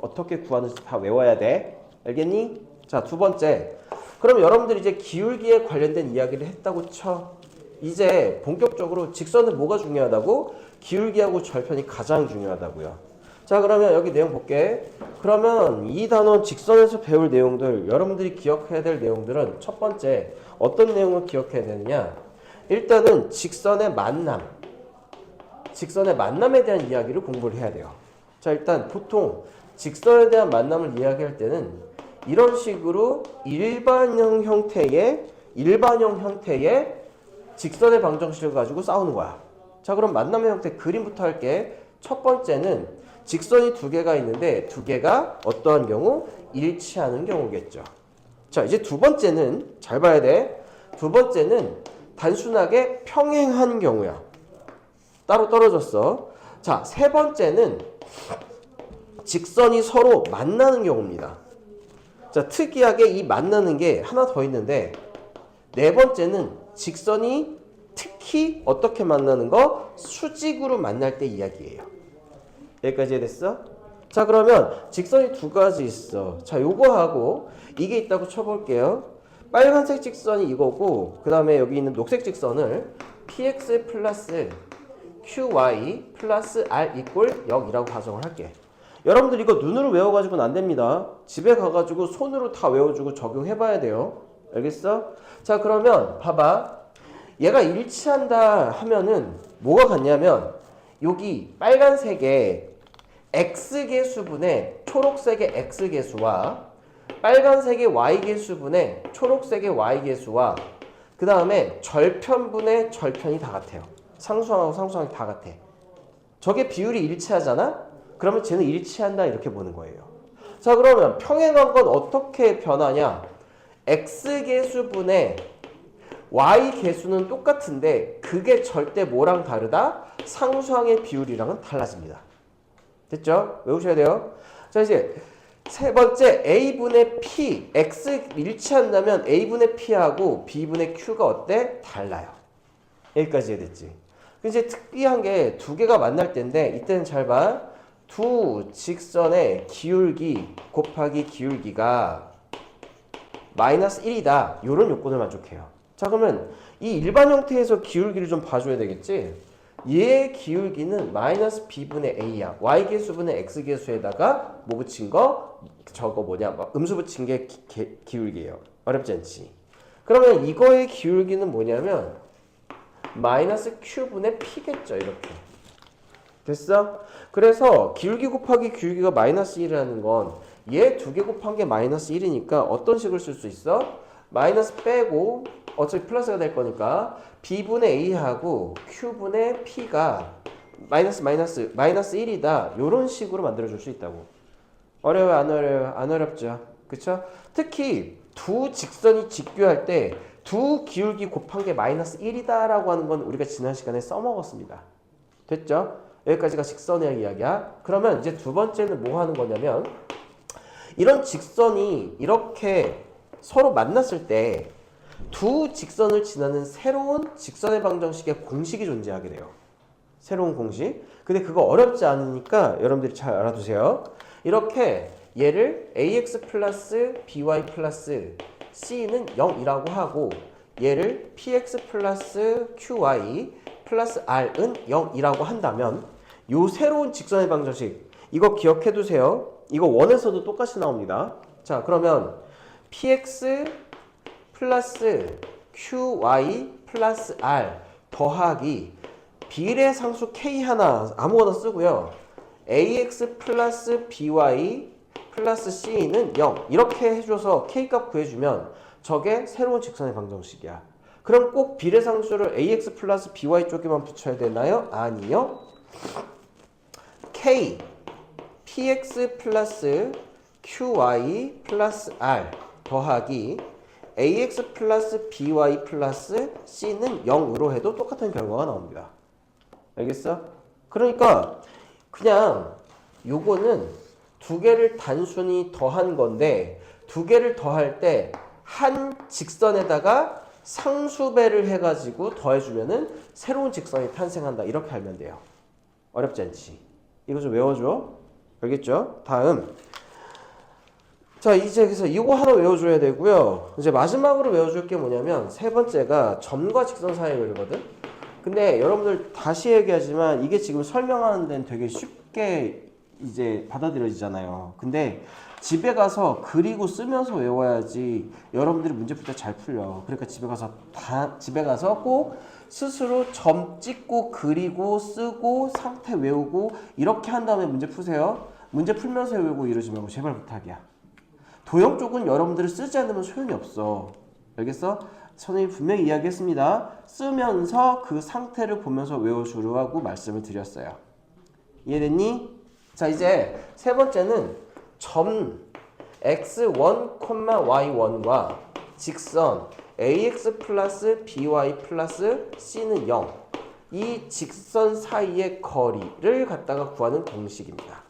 어떻게 구하는지 다 외워야 돼. 알겠니? 자, 두 번째. 그럼 여러분들이 이제 기울기에 관련된 이야기를 했다고 쳐. 이제 본격적으로 직선은 뭐가 중요하다고? 기울기하고 절편이 가장 중요하다고요. 자, 그러면 여기 내용 볼게. 그러면 이 단원 직선에서 배울 내용들, 여러분들이 기억해야 될 내용들은 첫 번째 어떤 내용을 기억해야 되느냐? 일단은 직선의 만남, 직선의 만남에 대한 이야기를 공부를 해야 돼요. 자, 일단 보통 직선에 대한 만남을 이야기할 때는 이런 식으로 일반형 형태의 직선의 방정식을 가지고 싸우는 거야. 자, 그럼 만남의 형태 그림부터 할게. 첫 번째는 직선이 두 개가 있는데 두 개가 어떠한 경우? 일치하는 경우겠죠. 자, 이제 두 번째는 잘 봐야 돼. 두 번째는 단순하게 평행한 경우야. 따로 떨어졌어. 자, 세 번째는 직선이 서로 만나는 경우입니다. 자, 특이하게 이 만나는 게 하나 더 있는데 네 번째는 직선이 특히 어떻게 만나는 거? 수직으로 만날 때 이야기예요. 여기까지 됐어? 자, 그러면 직선이 두 가지 있어. 자, 요거하고 이게 있다고 쳐볼게요. 빨간색 직선이 이거고 그 다음에 여기 있는 녹색 직선을 px 플러스 qy 플러스 r 이꼴 0이라고 가정을 할게. 여러분들 이거 눈으로 외워가지고는 안 됩니다. 집에 가가지고 손으로 다 외워주고 적용해봐야 돼요. 알겠어? 자, 그러면 봐봐. 얘가 일치한다 하면은 뭐가 같냐면 여기 빨간색의 x계수분의 초록색의 x계수와 빨간색의 y계수분의 초록색의 y계수와 그 다음에 절편분의 절편이 다 같아요. 상수항하고 상수항이 다 같아. 저게 비율이 일치하잖아? 그러면 쟤는 일치한다 이렇게 보는 거예요. 자, 그러면 평행한 건 어떻게 변하냐? x계수분의 y계수는 똑같은데 그게 절대 뭐랑 다르다? 상수항의 비율이랑은 달라집니다. 됐죠? 외우셔야 돼요. 자, 이제 세 번째 a분의 p, x 일치한다면 a분의 p하고 b분의 q가 어때? 달라요. 여기까지 이해됐지? 이제 특이한 게 두 개가 만날 때인데 이때는 잘 봐. 두 직선의 기울기 곱하기 기울기가 마이너스 1이다. 이런 요건을 만족해요. 자, 그러면 이 일반 형태에서 기울기를 좀 봐줘야 되겠지? 얘의 기울기는 마이너스 b분의 a야. y계수분의 x계수에다가 뭐 붙인 거? 저거 뭐냐? 음수 붙인 게 기울기예요. 어렵지 않지? 그러면 이거의 기울기는 뭐냐면 마이너스 q분의 p겠죠. 이렇게. 됐어? 그래서 기울기 곱하기 기울기가 마이너스 1이라는 건 얘 두 개 곱한 게 마이너스 1이니까 어떤 식을 쓸 수 있어? 마이너스 빼고 어차피 플러스가 될 거니까 b분의 a하고 q분의 p가 마이너스 1이다. 이런 식으로 만들어줄 수 있다고. 어려워요? 안 어려워요? 안 어렵죠? 그쵸? 특히 두 직선이 직교할 때 두 기울기 곱한 게 마이너스 1이다 라고 하는 건 우리가 지난 시간에 써먹었습니다. 됐죠? 여기까지가 직선의 이야기야. 그러면 이제 두 번째는 뭐 하는 거냐면 이런 직선이 이렇게 서로 만났을 때 두 직선을 지나는 새로운 직선의 방정식의 공식이 존재하게 돼요. 새로운 공식. 근데 그거 어렵지 않으니까 여러분들이 잘 알아두세요. 이렇게 얘를 ax 플러스 by 플러스 c는 0이라고 하고 얘를 px 플러스 qy 플러스 r은 0이라고 한다면 요 새로운 직선의 방정식 이거 기억해 두세요. 이거 원에서도 똑같이 나옵니다. 자, 그러면 px 플러스 qy 플러스 r 더하기 비례상수 k 하나 아무거나 쓰고요. ax 플러스 by 플러스 C는 0 이렇게 해줘서 K값 구해주면 저게 새로운 직선의 방정식이야. 그럼 꼭 비례상수를 AX 플러스 BY 쪽에만 붙여야 되나요? 아니요. K PX 플러스 QY 플러스 R 더하기 AX 플러스 BY 플러스 C는 0으로 해도 똑같은 결과가 나옵니다. 알겠어? 그러니까 그냥 요거는 두 개를 단순히 더한 건데 두 개를 더할 때 한 직선에다가 상수배를 해가지고 더해주면은 새로운 직선이 탄생한다. 이렇게 알면 돼요. 어렵지 않지? 이거 좀 외워줘. 알겠죠? 다음. 자, 이제 그래서 이거 하나 외워줘야 되고요. 이제 마지막으로 외워줄 게 뭐냐면 세 번째가 점과 직선 사이의 거리거든. 근데 여러분들 다시 얘기하지만 이게 지금 설명하는 데는 되게 쉽게 이제 받아들여지잖아요. 근데 집에 가서 그리고 쓰면서 외워야지 여러분들이 문제 풀 때 잘 풀려. 그러니까 집에 가서 꼭 스스로 점 찍고 그리고 쓰고 상태 외우고 이렇게 한 다음에 문제 푸세요. 문제 풀면서 외우고 이러지 말고 제발 부탁이야. 도형 쪽은 여러분들이 쓰지 않으면 소용이 없어. 알겠어? 선생님이 분명히 이야기했습니다. 쓰면서 그 상태를 보면서 외워주라고 말씀을 드렸어요. 이해됐니? 자, 이제 세 번째는 점 x1, y1과 직선 ax 플러스 by 플러스 c는 0 이 직선 사이의 거리를 갖다가 구하는 공식입니다.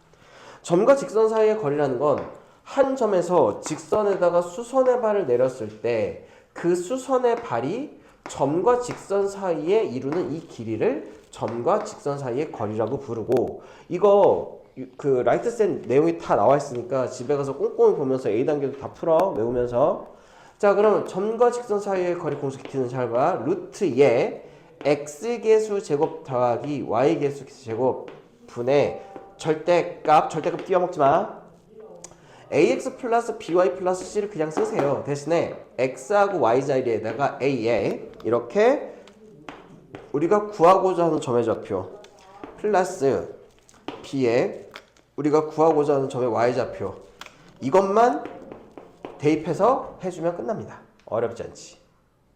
점과 직선 사이의 거리라는 건 한 점에서 직선에다가 수선의 발을 내렸을 때 그 수선의 발이 점과 직선 사이에 이루는 이 길이를 점과 직선 사이의 거리라고 부르고 이거 그 라이트센 내용이 다 나와 있으니까 집에 가서 꼼꼼히 보면서 A단계도 다 풀어 외우면서 자 그러면 점과 직선 사이의 거리 공식 T는 잘 봐. 루트에 x계수 제곱 더하기 y계수 제곱 분의 절대값 띄워먹지 마. ax 플러스 by 플러스 c를 그냥 쓰세요. 대신에 x하고 y 자리에다가 a에 이렇게 우리가 구하고자 하는 점의 좌표 플러스 b에 우리가 구하고자 하는 점의 y 좌표 이것만 대입해서 해주면 끝납니다. 어렵지 않지.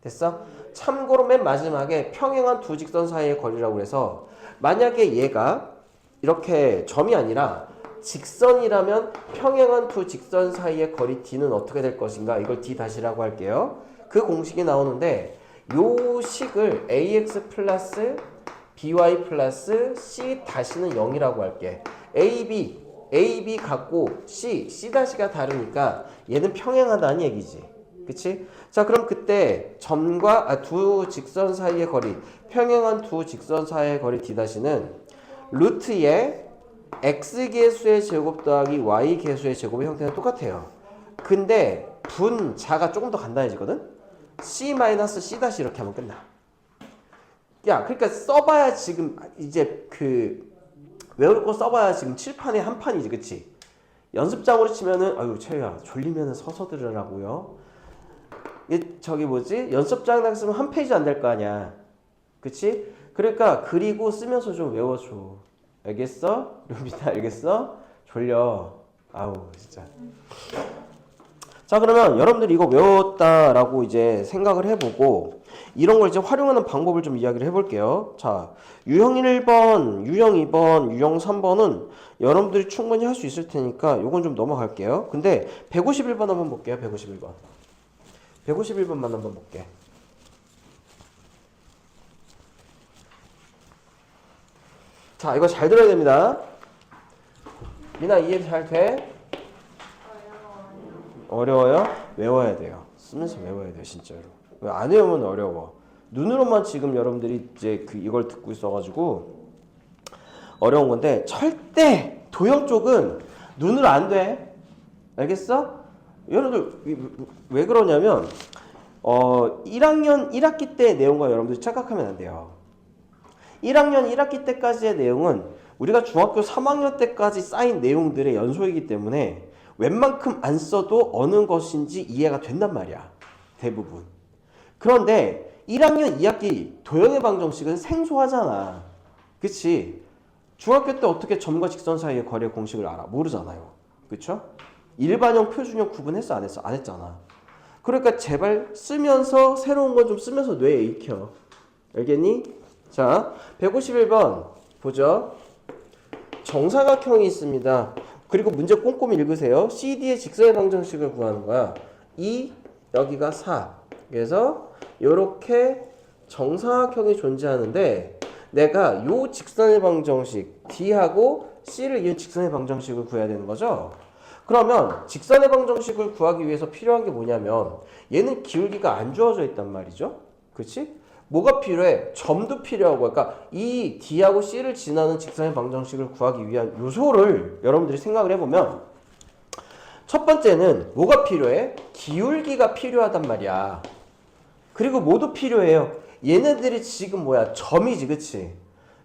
됐어? 참고로 맨 마지막에 평행한 두 직선 사이의 거리라고 해서 만약에 얘가 이렇게 점이 아니라 직선이라면 평행한 두 직선 사이의 거리 d는 어떻게 될 것인가 이걸 d 다시라고 할게요. 그 공식이 나오는데 요 식을 ax 플러스 by 플러스 c 다시는 0이라고 할게. AB 같고 C 다시가 다르니까 얘는 평행하다는 얘기지. 그치? 자 그럼 그때 점과 두 직선 사이의 거리 평행한 두 직선 사이의 거리 d 다시는 루트에 x계수의 제곱 더하기 y계수의 제곱의 형태는 똑같아요. 근데 분자가 조금 더 간단해지거든? c-c 다시 이렇게 하면 끝나. 야 그러니까 써봐야 지금 이제 그 외울 거 써봐야 지금 칠판에 한 판이지. 그치? 연습장으로 치면은 아유 채우야 졸리면은 서서 들으라고요. 저기 뭐지? 연습장 쓰면 한 페이지 안 될 거 아니야. 그치? 그러니까 그리고 쓰면서 좀 외워줘. 알겠어? 루비타 알겠어? 졸려. 아우 진짜. 자 그러면 여러분들이 이거 외웠다라고 이제 생각을 해보고 이런 걸 이제 활용하는 방법을 좀 이야기를 해볼게요. 자 유형 1번, 유형 2번, 유형 3번은 여러분들이 충분히 할 수 있을 테니까 요건 좀 넘어갈게요. 근데 151번 한번 볼게요. 151번 151번만 한번 볼게. 자 이거 잘 들어야 됩니다. 미나 이해 잘 돼? 어려워요? 외워야 돼요. 쓰면서 외워야 돼요 진짜로. 왜 안 외우면 어려워. 눈으로만 지금 여러분들이 이제 이걸 듣고 있어가지고 어려운 건데 절대 도형 쪽은 눈으로 안 돼. 알겠어? 여러분들 왜 그러냐면 1학년 1학기 때 내용과 여러분들이 착각하면 안 돼요. 1학년 1학기 때까지의 내용은 우리가 중학교 3학년 때까지 쌓인 내용들의 연속이기 때문에 웬만큼 안 써도 어느 것인지 이해가 된단 말이야. 대부분. 그런데 1학년 2학기 도형의 방정식은 생소하잖아. 그치? 중학교 때 어떻게 점과 직선 사이의 거리의 공식을 알아? 모르잖아요. 그쵸? 일반형, 표준형 구분했어 안 했어? 안 했잖아. 그러니까 제발 쓰면서 새로운 건 좀 쓰면서 뇌에 익혀. 알겠니? 자, 151번 보죠. 정사각형이 있습니다. 그리고 문제 꼼꼼히 읽으세요. CD의 직선의 방정식을 구하는 거야. 2, 여기가 4. 그래서 이렇게 정사각형이 존재하는데 내가 요 직선의 방정식 D하고 C를 이은 직선의 방정식을 구해야 되는 거죠. 그러면 직선의 방정식을 구하기 위해서 필요한 게 뭐냐면 얘는 기울기가 안 주어져 있단 말이죠. 그렇지? 뭐가 필요해? 점도 필요하고 그러니까 이 D하고 C를 지나는 직선의 방정식을 구하기 위한 요소를 여러분들이 생각을 해보면 첫 번째는 뭐가 필요해? 기울기가 필요하단 말이야. 그리고 뭐도 필요해요. 얘네들이 지금 뭐야? 점이지, 그치?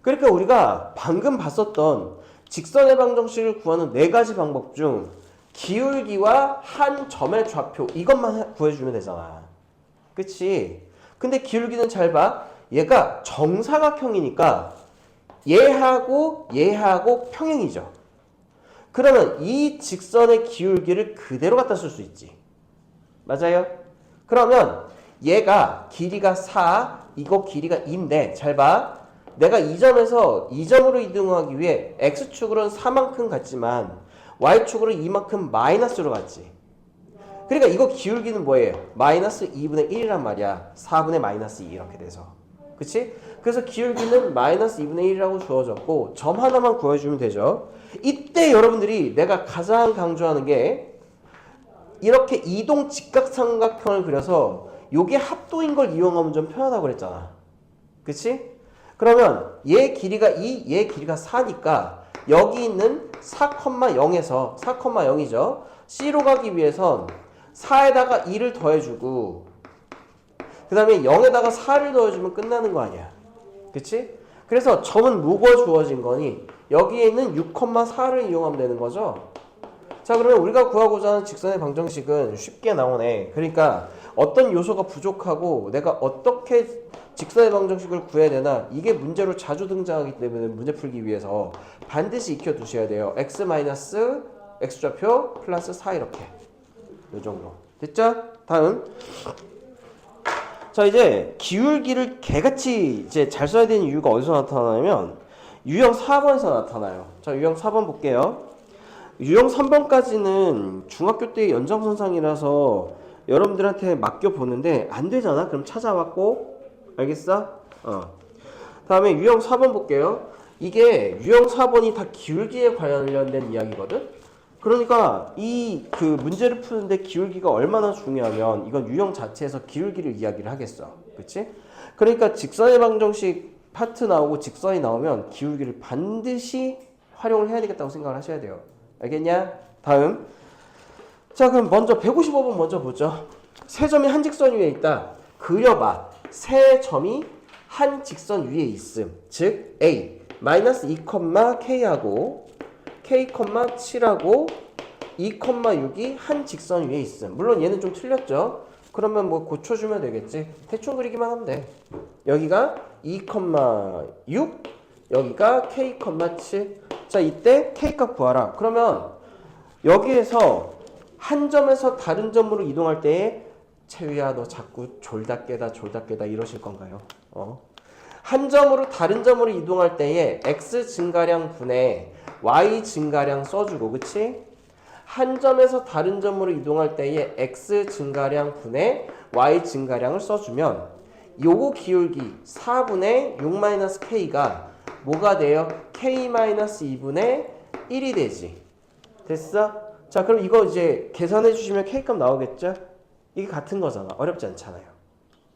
그러니까 우리가 방금 봤었던 직선의 방정식을 구하는 네 가지 방법 중 기울기와 한 점의 좌표 이것만 구해주면 되잖아. 그치? 근데 기울기는 잘 봐. 얘가 정사각형이니까 얘하고 평행이죠. 그러면 이 직선의 기울기를 그대로 갖다 쓸 수 있지. 맞아요? 그러면 얘가 길이가 4, 이거 길이가 2인데 잘 봐. 내가 이 점에서 이 점으로 이동하기 위해 x축으로는 4만큼 갔지만 y축으로 이만큼 마이너스로 갔지. 그러니까 이거 기울기는 뭐예요? 마이너스 2분의 1이란 말이야. 4분의 마이너스 2 이렇게 돼서. 그치? 그래서 기울기는 마이너스 2분의 1이라고 주어졌고 점 하나만 구해주면 되죠. 이때 여러분들이 내가 가장 강조하는 게 이렇게 이동 직각삼각형을 그려서 요게 합도인 걸 이용하면 좀 편하다고 그랬잖아. 그치? 그러면 얘 길이가 2, 얘 길이가 4니까 여기 있는 4,0에서 4,0이죠. C로 가기 위해선 4에다가 2를 더해주고 그 다음에 0에다가 4를 더해주면 끝나는 거 아니야. 그치? 그래서 점은 뭐가 주어진 거니? 여기에 있는 6,4를 이용하면 되는 거죠. 자, 그러면 우리가 구하고자 하는 직선의 방정식은 쉽게 나오네. 그러니까 어떤 요소가 부족하고 내가 어떻게 직선의 방정식을 구해야 되나 이게 문제로 자주 등장하기 때문에 문제 풀기 위해서 반드시 익혀 두셔야 돼요. x 마이너스 x좌표 플러스 4 이렇게 이 정도 됐죠? 다음 자 이제 기울기를 개같이 이제 잘 써야 되는 이유가 어디서 나타나냐면 유형 4번에서 나타나요. 자 유형 4번 볼게요. 유형 3번까지는 중학교 때의 연장선상이라서 여러분들한테 맡겨보는데 안 되잖아? 그럼 찾아왔고 알겠어? 다음에 유형 4번 볼게요. 이게 유형 4번이 다 기울기에 관련된 이야기거든? 그러니까 이 그 문제를 푸는데 기울기가 얼마나 중요하면 이건 유형 자체에서 기울기를 이야기를 하겠어. 그치? 그러니까 직선의 방정식 파트 나오고 직선이 나오면 기울기를 반드시 활용을 해야 되겠다고 생각을 하셔야 돼요. 알겠냐? 다음. 자, 그럼 먼저 155번 먼저 보죠. 세 점이 한 직선 위에 있다. 그려봐. 세 점이 한 직선 위에 있음. 즉 A 마이너스 2,K하고 K,7하고 2,6이 한 직선 위에 있음. 물론 얘는 좀 틀렸죠. 그러면 뭐 고쳐주면 되겠지. 대충 그리기만 하면 돼. 여기가 2,6 여기가 K,7 자 이때 K값 구하라. 그러면 여기에서 한 점에서 다른 점으로 이동할 때에 채우야 너 자꾸 졸다 깨다 이러실 건가요? 한 점으로 다른 점으로 이동할 때에 x 증가량 분의 y 증가량 써주고 그치? 한 점에서 다른 점으로 이동할 때에 x 증가량 분의 y 증가량을 써주면 요거 기울기 4분의 6-k가 뭐가 돼요? k-2분의 1이 되지. 됐어? 자 그럼 이거 이제 계산해 주시면 k값 나오겠죠? 이게 같은 거잖아. 어렵지 않잖아요.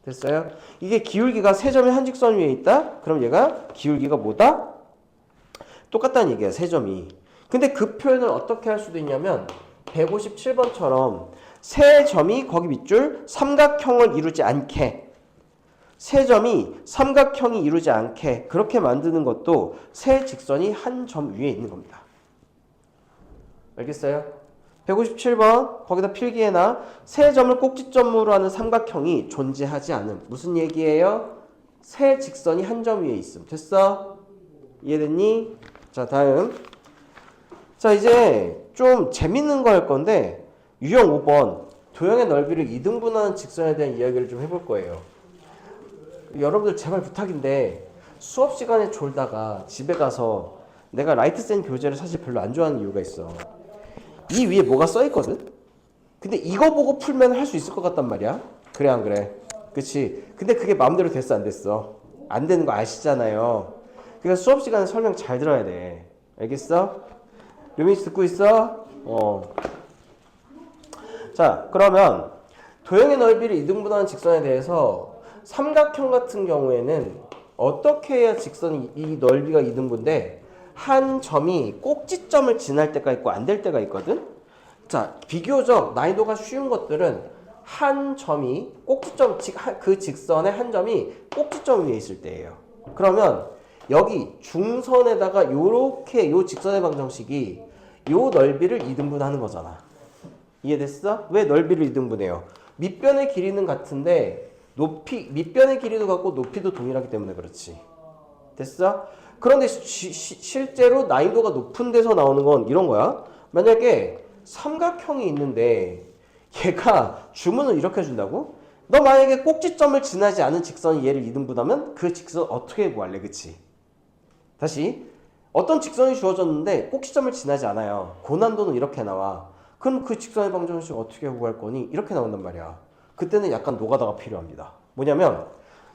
됐어요? 이게 기울기가 세 점이 한 직선 위에 있다? 그럼 얘가 기울기가 뭐다? 똑같다는 얘기야. 세 점이. 근데 그 표현을 어떻게 할 수도 있냐면 157번처럼 세 점이 거기 밑줄 삼각형을 이루지 않게 세 점이 삼각형이 이루지 않게 그렇게 만드는 것도 세 직선이 한 점 위에 있는 겁니다. 알겠어요? 157번 거기다 필기해놔. 세 점을 꼭지점으로 하는 삼각형이 존재하지 않음. 무슨 얘기예요? 세 직선이 한 점 위에 있음. 됐어? 이해됐니? 자 다음 자 이제 좀 재밌는 거 할 건데 유형 5번 도형의 넓이를 2등분하는 직선에 대한 이야기를 좀 해볼 거예요. 여러분들 제발 부탁인데 수업 시간에 졸다가 집에 가서 내가 라이트센 교재를 사실 별로 안 좋아하는 이유가 있어. 이 위에 뭐가 써 있거든? 근데 이거 보고 풀면 할 수 있을 것 같단 말이야. 그래 안 그래? 그치? 근데 그게 마음대로 됐어 안 됐어? 안 되는 거 아시잖아요. 그러니까 수업 시간에 설명 잘 들어야 돼. 알겠어? 류민씨 듣고 있어? 자, 그러면 도형의 넓이를 이등분하는 직선에 대해서 삼각형 같은 경우에는 어떻게 해야 직선이 이 넓이가 이등분돼? 한 점이 꼭지점을 지날 때가 있고 안 될 때가 있거든? 자, 비교적 난이도가 쉬운 것들은 한 점이 꼭지점, 그 직선의 한 점이 꼭지점 위에 있을 때예요. 그러면 여기 중선에다가 요렇게 요 직선의 방정식이 요 넓이를 이등분하는 거잖아. 이해됐어? 왜 넓이를 이등분해요? 밑변의 길이는 같은데 밑변의 길이도 같고 높이도 동일하기 때문에 그렇지. 됐어? 그런데 실제로 난이도가 높은 데서 나오는 건 이런 거야. 만약에 삼각형이 있는데 얘가 주문을 이렇게 해준다고? 너 만약에 꼭지점을 지나지 않은 직선이 얘를 이등분하면 그 직선 어떻게 구할래? 그치? 다시 어떤 직선이 주어졌는데 꼭지점을 지나지 않아요. 고난도는 이렇게 나와. 그럼 그 직선의 방정식 어떻게 구할 거니? 이렇게 나온단 말이야. 그때는 약간 노가다가 필요합니다. 뭐냐면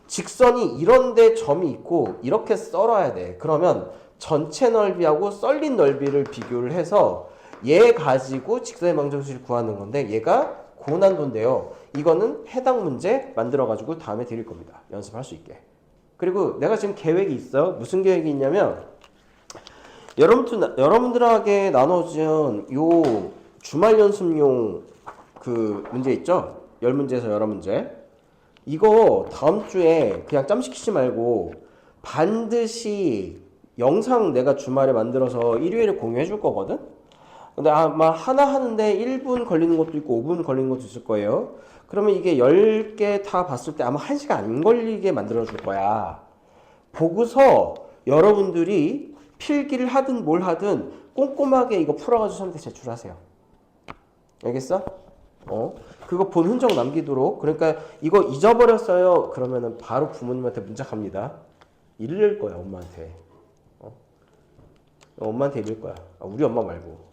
직선이 이런데 점이 있고 이렇게 썰어야 돼. 그러면 전체 넓이하고 썰린 넓이를 비교를 해서 얘 가지고 직선의 방정식을 구하는 건데 얘가 고난도인데요. 이거는 해당 문제 만들어가지고 다음에 드릴 겁니다. 연습할 수 있게. 그리고 내가 지금 계획이 있어. 무슨 계획이 있냐면 여러분들에게 나눠준 요 주말 연습용 그 문제 있죠? 10문제에서 11문제. 이거 다음 주에 그냥 짬시키지 말고 반드시 영상 내가 주말에 만들어서 일요일에 공유해 줄 거거든? 근데 아마 하나 하는데 1분 걸리는 것도 있고 5분 걸리는 것도 있을 거예요. 그러면 이게 10개 다 봤을 때 아마 1시간 안 걸리게 만들어 줄 거야. 보고서 여러분들이 필기를 하든 뭘 하든 꼼꼼하게 이거 풀어가지고 저한테 제출하세요. 알겠어? 그거 본 흔적 남기도록. 그러니까 이거 잊어버렸어요. 그러면은 바로 부모님한테 문자 갑니다. 이를 거야 엄마한테. 엄마한테 이를 거야. 우리 엄마 말고.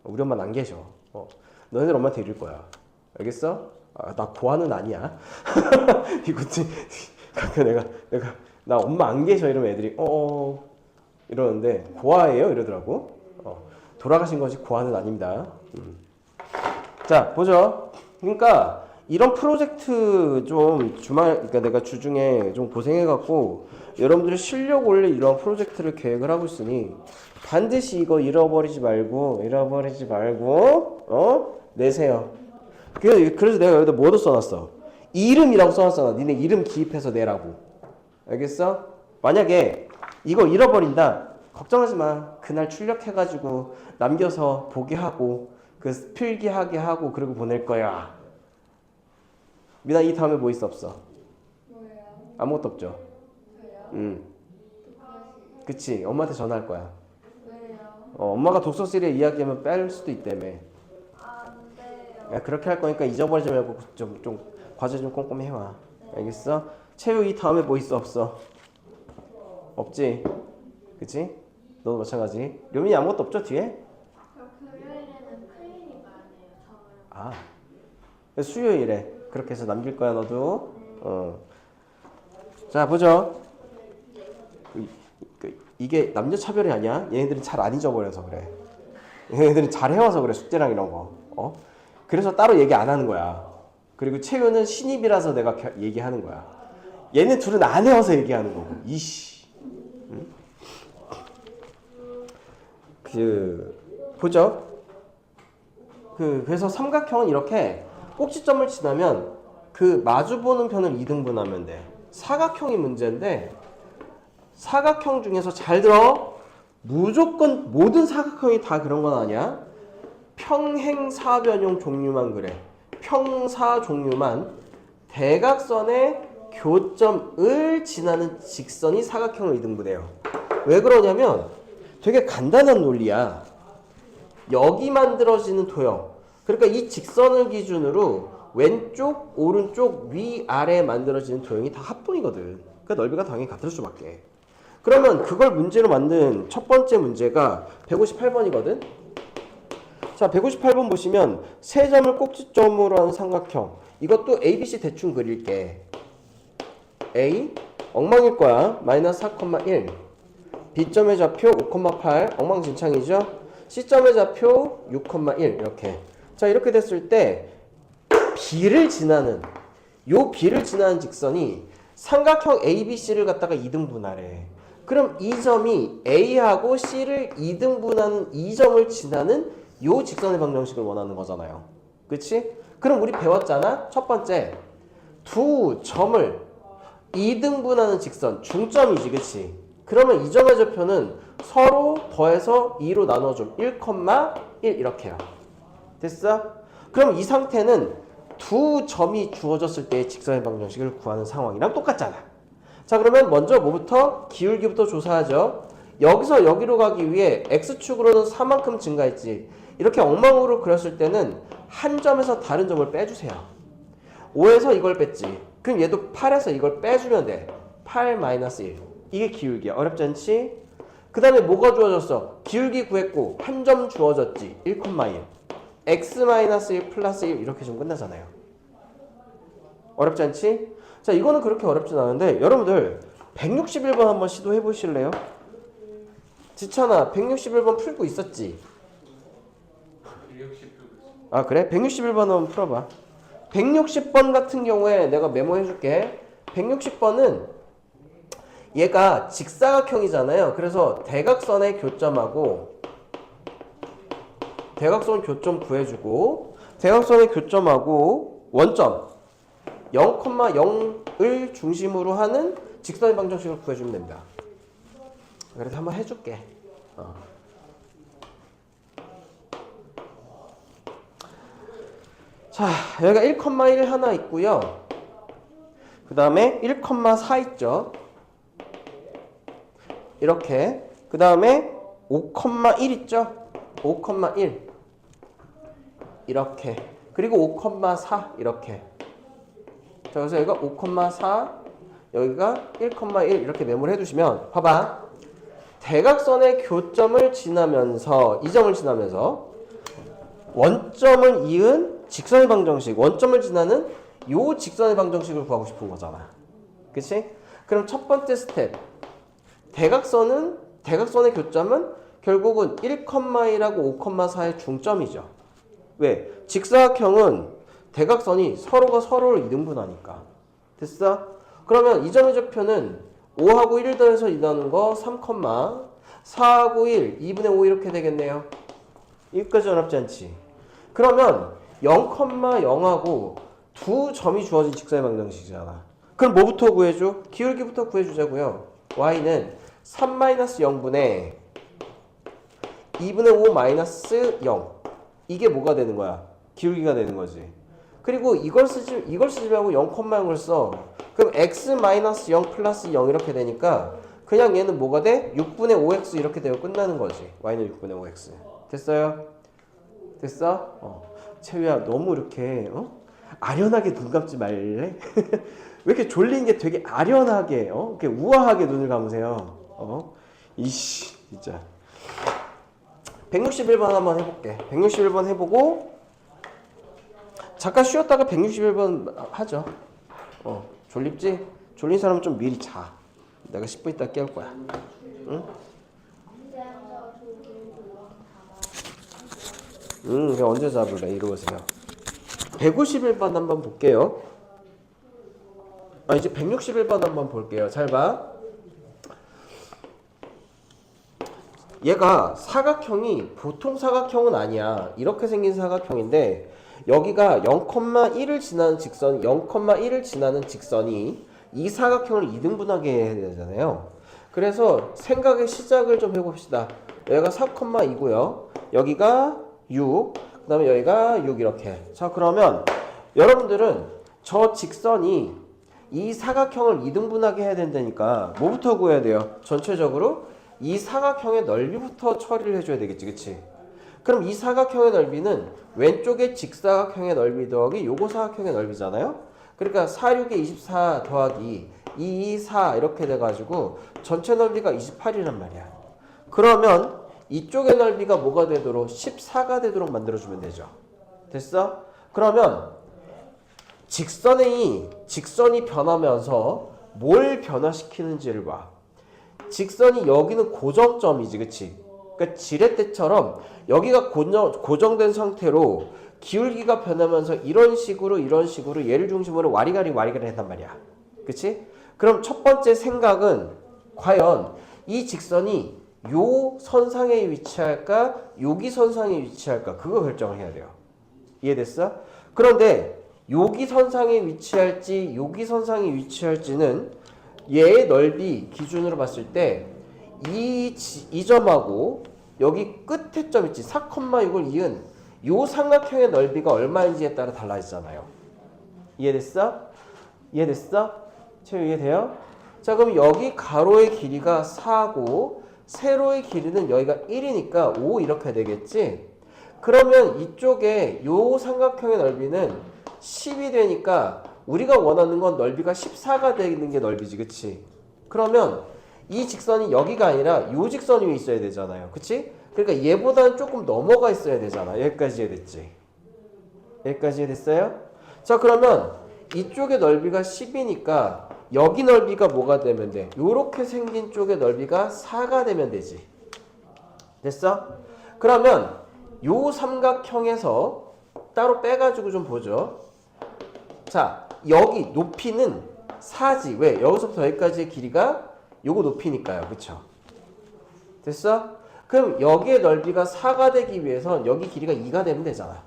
우리 엄마는 안 계셔. 너희들 엄마한테 이를 거야. 알겠어? 나 고아는 아니야. 이것도 내가 나 엄마 안 계셔 이러면 애들이 이러는데 고아예요 이러더라고. 돌아가신 것이 고아는 아닙니다. 자 보죠. 그러니까 이런 프로젝트 좀 그러니까 내가 주중에 좀 고생해갖고 여러분들이 실력 올릴 이런 프로젝트를 계획을 하고 있으니 반드시 이거 잃어버리지 말고 내세요. 그래서 내가 여기다 뭐도 써놨어. 이름이라고 써놨잖아. 니네 이름 기입해서 내라고. 알겠어? 만약에 이거 잃어버린다. 걱정하지 마. 그날 출력해가지고 남겨서 보게 하고 그 필기하게 하고 그리고 보낼 거야. 미나 이 다음에 뭐 있어 없어? 뭐예요? 아무것도 없죠? 저요? 그치. 엄마한테 전화할 거야. 왜요? 엄마가 독서실에 이야기하면 뺄 수도 있다며. 안 돼요. 야, 그렇게 할 거니까 잊어버리지 말고 좀 과제 좀 꼼꼼히 해와. 알겠어? 채우 이 다음에 뭐 있어 없어? 없지? 그치? 너도 마찬가지. 료민이 아무것도 없죠 뒤에? 저 금요일에는 클리닉 안 해요. 저요. 수요일에 그렇게 해서 남길 거야 너도. 자 보죠. 이게 남녀 차별이 아니야. 얘네들은 잘 안 잊어버려서 그래. 얘네들은 잘 해와서 그래 숙제랑 이런 거. 그래서 따로 얘기 안 하는 거야. 그리고 채우는 신입이라서 내가 얘기하는 거야. 얘네 둘은 안 해와서 얘기하는 거고. 이씨. 응? 보죠. 그래서 삼각형은 이렇게 꼭지점을 지나면 그 마주보는 편을 2등분하면 돼. 사각형이 문제인데 사각형 중에서 잘 들어. 무조건 모든 사각형이 다 그런 건 아니야. 평행사변형 종류만 그래. 평사 종류만 대각선의 교점을 지나는 직선이 사각형을 2등분해요. 왜 그러냐면 되게 간단한 논리야. 여기 만들어지는 도형. 그러니까 이 직선을 기준으로 왼쪽, 오른쪽, 위, 아래에 만들어지는 도형이 다 합분이거든. 그러니까 넓이가 당연히 같을 수밖에. 그러면 그걸 문제로 만든 첫 번째 문제가 158번이거든. 자, 158번 보시면 세 점을 꼭지점으로 하는 삼각형. 이것도 ABC 대충 그릴게. A 엉망일 거야. 마이너스 4,1. B점의 좌표 5,8 엉망진창이죠. C점의 좌표 6,1 이렇게. 자, 이렇게 됐을 때 B를 지나는 직선이 삼각형 ABC를 갖다가 2등분하래. 그럼 이 점이 A하고 C를 2등분하는 이 점을 지나는 요 직선의 방정식을 원하는 거잖아요. 그치? 그럼 우리 배웠잖아. 첫 번째 두 점을 2등분하는 직선 중점이지. 그치? 그러면 이 점의 좌표는 서로 더해서 2로 나눠줘. 1,1 이렇게요. 됐어? 그럼 이 상태는 두 점이 주어졌을 때의 직선의 방정식을 구하는 상황이랑 똑같잖아. 자, 그러면 먼저 뭐부터? 기울기부터 조사하죠. 여기서 여기로 가기 위해 x축으로는 4만큼 증가했지. 이렇게 엉망으로 그렸을 때는 한 점에서 다른 점을 빼주세요. 5에서 이걸 뺐지. 그럼 얘도 8에서 이걸 빼주면 돼. 8 마이너스 1. 이게 기울기야. 어렵지 않지? 그 다음에 뭐가 주어졌어? 기울기 구했고 한 점 주어졌지. 1,1. x 마이너스 1 플러스 1 이렇게 좀 끝나잖아요. 어렵지 않지? 자, 이거는 그렇게 어렵진 않은데 여러분들 161번 한번 시도해 보실래요? 지찬아 161번 풀고 있었지? 아, 그래? 161번 한번 풀어봐. 160번 같은 경우에 내가 메모해 줄게. 160번은 얘가 직사각형이잖아요. 그래서 대각선의 교점하고 대각선 교점 구해주고 대각선의 교점하고 원점 0,0을 중심으로 하는 직선의 방정식을 구해주면 됩니다. 그래서 한번 해줄게. 자, 여기가 1,1 하나 있고요. 그 다음에 1,4 있죠. 이렇게. 그 다음에 5,1 있죠. 5,1 이렇게. 그리고 5,4 이렇게. 자, 그래서 여기가 5,4 여기가 1,1 이렇게 메모를 해두시면 봐봐. 대각선의 교점을 지나면서 이 점을 지나면서 원점을 이은 직선의 방정식, 원점을 지나는 요 직선의 방정식을 구하고 싶은 거잖아. 그치? 그럼 첫 번째 스텝. 대각선의 교점은 결국은 1,1하고 5,4의 중점이죠. 왜? 직사각형은 대각선이 서로가 서로를 2등분하니까. 됐어? 그러면 이 점의 좌표는 5하고 1 더해서 2 나누는 거 3, 4하고 1, 2분의 5 이렇게 되겠네요. 여기까지 어렵지 않지? 그러면 0,0하고 두 점이 주어진 직선의 방정식이잖아. 그럼 뭐부터 구해줘? 기울기부터 구해주자고요. y는 3-0분의 2분의 5 마이너스 0. 이게 뭐가 되는 거야? 기울기가 되는 거지. 그리고 이걸 쓰지 말고 0,0을 써. 그럼 x 마이너스 0 플러스 0 이렇게 되니까 그냥 얘는 뭐가 돼? 6분의 5x 이렇게 되고 끝나는 거지. y는 6분의 5x. 됐어요? 됐어? 채우야 너무 이렇게 아련하게 눈 감지 말래? 왜 이렇게 졸린 게 되게 아련하게 이렇게 우아하게 눈을 감으세요? 이씨 진짜. 161번 한번 해볼게. 161번 해보고 잠깐 쉬었다가 161번 하죠. 졸립지? 졸린 사람은 좀 미리 자. 내가 10분 있다 깨울 거야. 응? 언제 잡을래? 이러세요. 151번 한번 볼게요. 이제 161번 한번 볼게요. 잘 봐. 얘가 사각형이 보통 사각형은 아니야. 이렇게 생긴 사각형인데 여기가 0,1을 지나는 직선, 0,1을 지나는 직선이 이 사각형을 2등분하게 해야 되잖아요. 그래서 생각의 시작을 좀 해봅시다. 여기가 4,2고요. 여기가 6, 그 다음에 여기가 6 이렇게. 자, 그러면 여러분들은 저 직선이 이 사각형을 2등분하게 해야 된다니까 뭐부터 구해야 돼요? 전체적으로 이 사각형의 넓이부터 처리를 해줘야 되겠지. 그치? 그럼 이 사각형의 넓이는 왼쪽에 직사각형의 넓이 더하기 요거 사각형의 넓이잖아요. 그러니까 4, 6에 24 더하기 2, 2, 4 이렇게 돼가지고 전체 넓이가 28이란 말이야. 그러면 이쪽의 넓이가 뭐가 되도록 14가 되도록 만들어주면 되죠. 됐어? 그러면 직선이 변하면서 뭘 변화시키는지를 봐. 직선이 여기는 고정점이지, 그치? 그러니까 지렛대처럼 여기가 고정된 상태로 기울기가 변하면서 이런 식으로 얘를 중심으로 와리가리 한단 말이야. 그치? 그럼 첫 번째 생각은 과연 이 직선이 요 선상에 위치할까? 여기 선상에 위치할까? 그거 결정을 해야 돼요. 이해됐어? 그런데 여기 선상에 위치할지 여기 선상에 위치할지는 얘의 넓이 기준으로 봤을 때 이 점하고 여기 끝에 점 있지 4,6을 이은 요 삼각형의 넓이가 얼마인지에 따라 달라지잖아요. 이해됐어? 이해됐어? 채우 이해돼요? 자, 그럼 여기 가로의 길이가 4고 세로의 길이는 여기가 1이니까 5 이렇게 되겠지? 그러면 이쪽에 요 삼각형의 넓이는 10이 되니까 우리가 원하는 건 넓이가 14가 되는 게 넓이지, 그치? 그러면 이 직선이 여기가 아니라 요 직선 위에 있어야 되잖아요, 그치? 그러니까 얘보다는 조금 넘어가 있어야 되잖아. 여기까지 이해됐지? 여기까지 이해됐어요? 자, 그러면 이쪽의 넓이가 10이니까 여기 넓이가 뭐가 되면 돼? 요렇게 생긴 쪽의 넓이가 4가 되면 되지. 됐어? 그러면 요 삼각형에서 따로 빼가지고 좀 보죠. 자, 여기 높이는 4지. 왜? 여기서부터 여기까지의 길이가 요거 높이니까요. 그쵸? 됐어? 그럼 여기의 넓이가 4가 되기 위해선 여기 길이가 2가 되면 되잖아.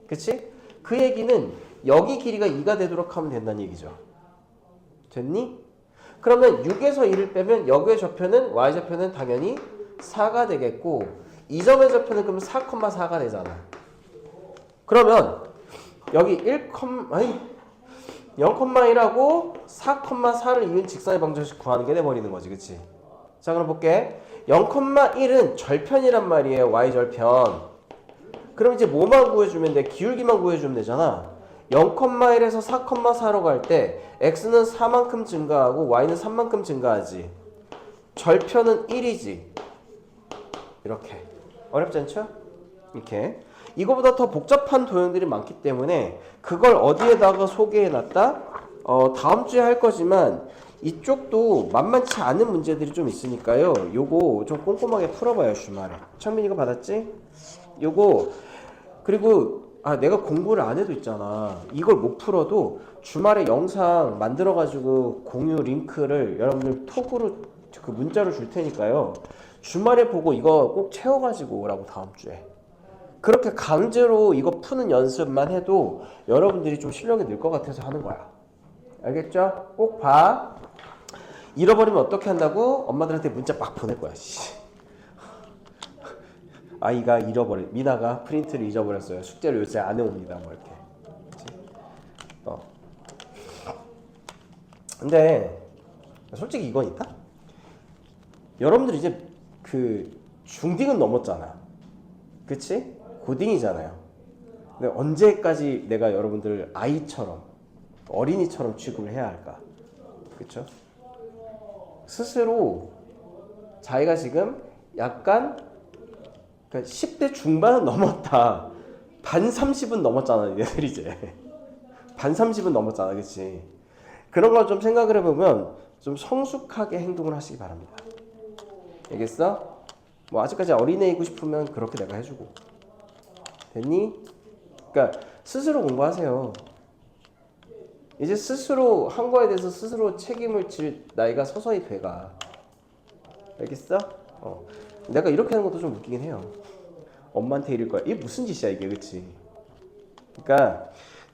그치? 그 얘기는 여기 길이가 2가 되도록 하면 된다는 얘기죠. 됐니? 그러면 6에서 2를 빼면 여기의 좌표는 y좌표는 당연히 4가 되겠고 이 점의 좌표는 그럼 4,4가 되잖아. 그러면 여기 0,1하고 4,4를 이은 직선의 방정식 구하는 게 돼버리는 거지. 그치? 자, 그럼 볼게. 0,1은 절편이란 말이에요. y절편. 그럼 이제 뭐만 구해주면 돼? 기울기만 구해주면 되잖아. 0,1에서 4,4로 갈 때 x는 4만큼 증가하고 y는 3만큼 증가하지. 절편은 1이지. 이렇게. 어렵지 않죠? 이렇게. 이거보다 더 복잡한 도형들이 많기 때문에 그걸 어디에다가 소개해놨다? 다음 주에 할 거지만 이쪽도 만만치 않은 문제들이 좀 있으니까요. 요거 좀 꼼꼼하게 풀어봐요. 주말에. 창민 이거 받았지? 요거 그리고 내가 공부를 안 해도 있잖아. 이걸 못 풀어도 주말에 영상 만들어가지고 공유 링크를 여러분들 톡으로 그 문자로 줄 테니까요. 주말에 보고 이거 꼭 채워가지고 오라고 다음 주에. 그렇게 강제로 이거 푸는 연습만 해도 여러분들이 좀 실력이 늘 것 같아서 하는 거야. 알겠죠? 꼭 봐. 잃어버리면 어떻게 한다고? 엄마들한테 문자 막 보낼 거야. 아이가 미나가 프린트를 잊어버렸어요. 숙제를 요새 안 해옵니다. 뭐 이렇게. 근데 솔직히 이건 있다. 여러분들 이제 그 중딩은 넘었잖아. 그치? 고딩이잖아요. 근데 언제까지 내가 여러분들 아이처럼 어린이처럼 취급을 해야 할까? 그쵸? 스스로 자기가 지금 약간 그러니까 10대 중반은 넘었다. 반 30은 넘었잖아. 얘들 이제. 반 30은 넘었잖아. 그치? 그런 걸 좀 생각을 해보면 좀 성숙하게 행동을 하시기 바랍니다. 알겠어? 뭐 아직까지 어린애이고 싶으면 그렇게 내가 해주고. 됐니? 그러니까 스스로 공부하세요. 이제 스스로 한 거에 대해서 스스로 책임을 질 나이가 서서히 돼가. 알겠어? 내가 이렇게 하는 것도 좀 웃기긴 해요. 엄마한테 이럴 거야. 이게 무슨 짓이야 이게, 그치? 그러니까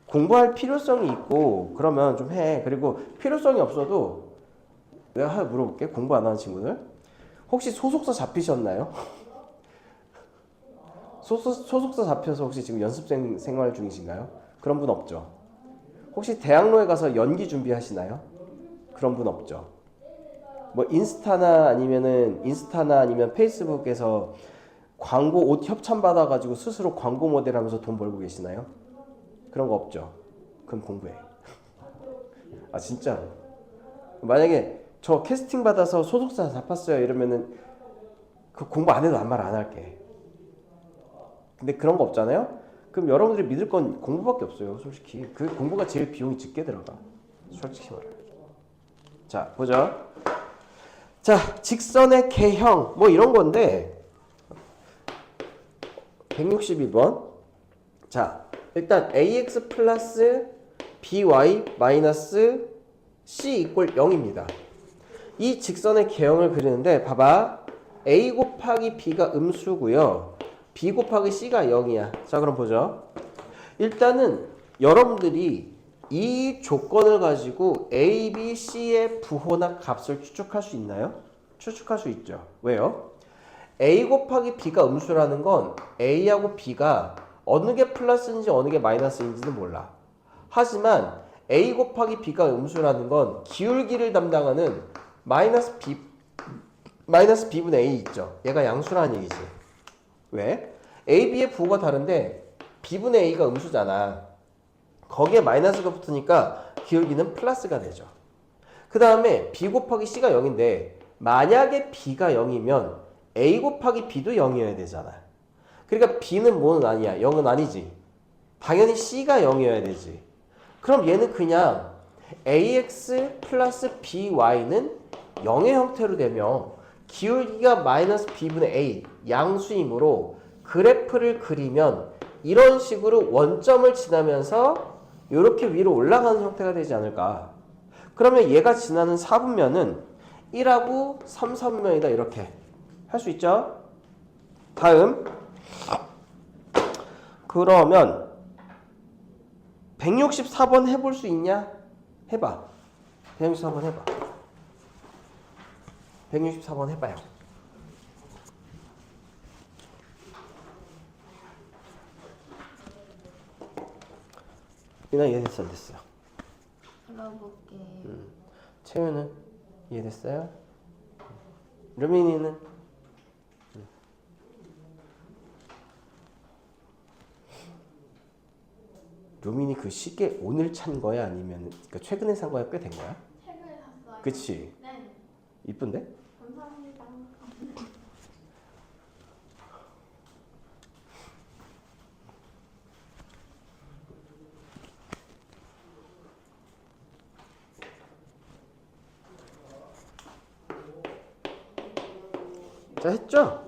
공부할 필요성이 있고 그러면 좀 해. 그리고 필요성이 없어도 내가 하나 물어볼게. 공부 안 하는 친구들 혹시 소속사 잡히셨나요? 소속사 잡혀서 혹시 지금 연습생 생활 중이신가요? 그런 분 없죠? 혹시 대학로에 가서 연기 준비하시나요? 그런 분 없죠? 뭐 인스타나 아니면 페이스북에서 광고 옷 협찬 받아가지고 스스로 광고 모델 하면서 돈 벌고 계시나요? 그런 거 없죠? 그럼 공부해. 아 진짜. 만약에 저 캐스팅 받아서 소속사 잡았어요 이러면은 그 공부 안 해도 아무 말 안 할게. 근데 그런 거 없잖아요? 그럼 여러분들이 믿을 건 공부밖에 없어요 솔직히. 그 공부가 제일 비용이 적게 들어가 솔직히 말해. 자 보죠. 자 직선의 개형 뭐 이런 건데 162번. 자 일단 ax 플러스 by 마이너스 c 이꼴 0입니다. 이 직선의 개형을 그리는데 봐봐. a 곱하기 b가 음수고요. b 곱하기 c가 0이야. 자 그럼 보죠. 일단은 여러분들이 이 조건을 가지고 a, b, c의 부호나 값을 추측할 수 있나요? 추측할 수 있죠. 왜요? a 곱하기 b가 음수라는 건 a하고 b가 어느 게 플러스인지 어느 게 마이너스인지는 몰라. 하지만 a 곱하기 b가 음수라는 건 기울기를 담당하는 마이너스 b분의 a 있죠. 얘가 양수라는 얘기지. 왜? a, b의 부호가 다른데 b분의 a가 음수잖아. 거기에 마이너스가 붙으니까 기울기는 플러스가 되죠. 그 다음에 b 곱하기 c가 0인데 만약에 b가 0이면 a 곱하기 b도 0이어야 되잖아. 그러니까 b는 뭐는 아니야? 0은 아니지. 당연히 c가 0이어야 되지. 그럼 얘는 그냥 ax 플러스 by는 0의 형태로 되며 기울기가 마이너스 b분의 a 양수이므로 그래프를 그리면 이런 식으로 원점을 지나면서 이렇게 위로 올라가는 형태가 되지 않을까. 그러면 얘가 지나는 4분면은 1하고 3, 4분면이다 이렇게 할 수 있죠. 다음 그러면 164번 해볼 수 있냐? 해봐. 164번 해봐. 164번 해봐요. 이나 이해됐어 안 됐어요? 들어볼게요. 채윤은 이해됐어요? 루민이는? 루민이 그 시계 오늘 찬 거야 아니면 그러니까 최근에 산 거야 꽤 된 거야? 책을 샀어요. 그치? 네. 이쁜데? 감사합니다. 자 했죠?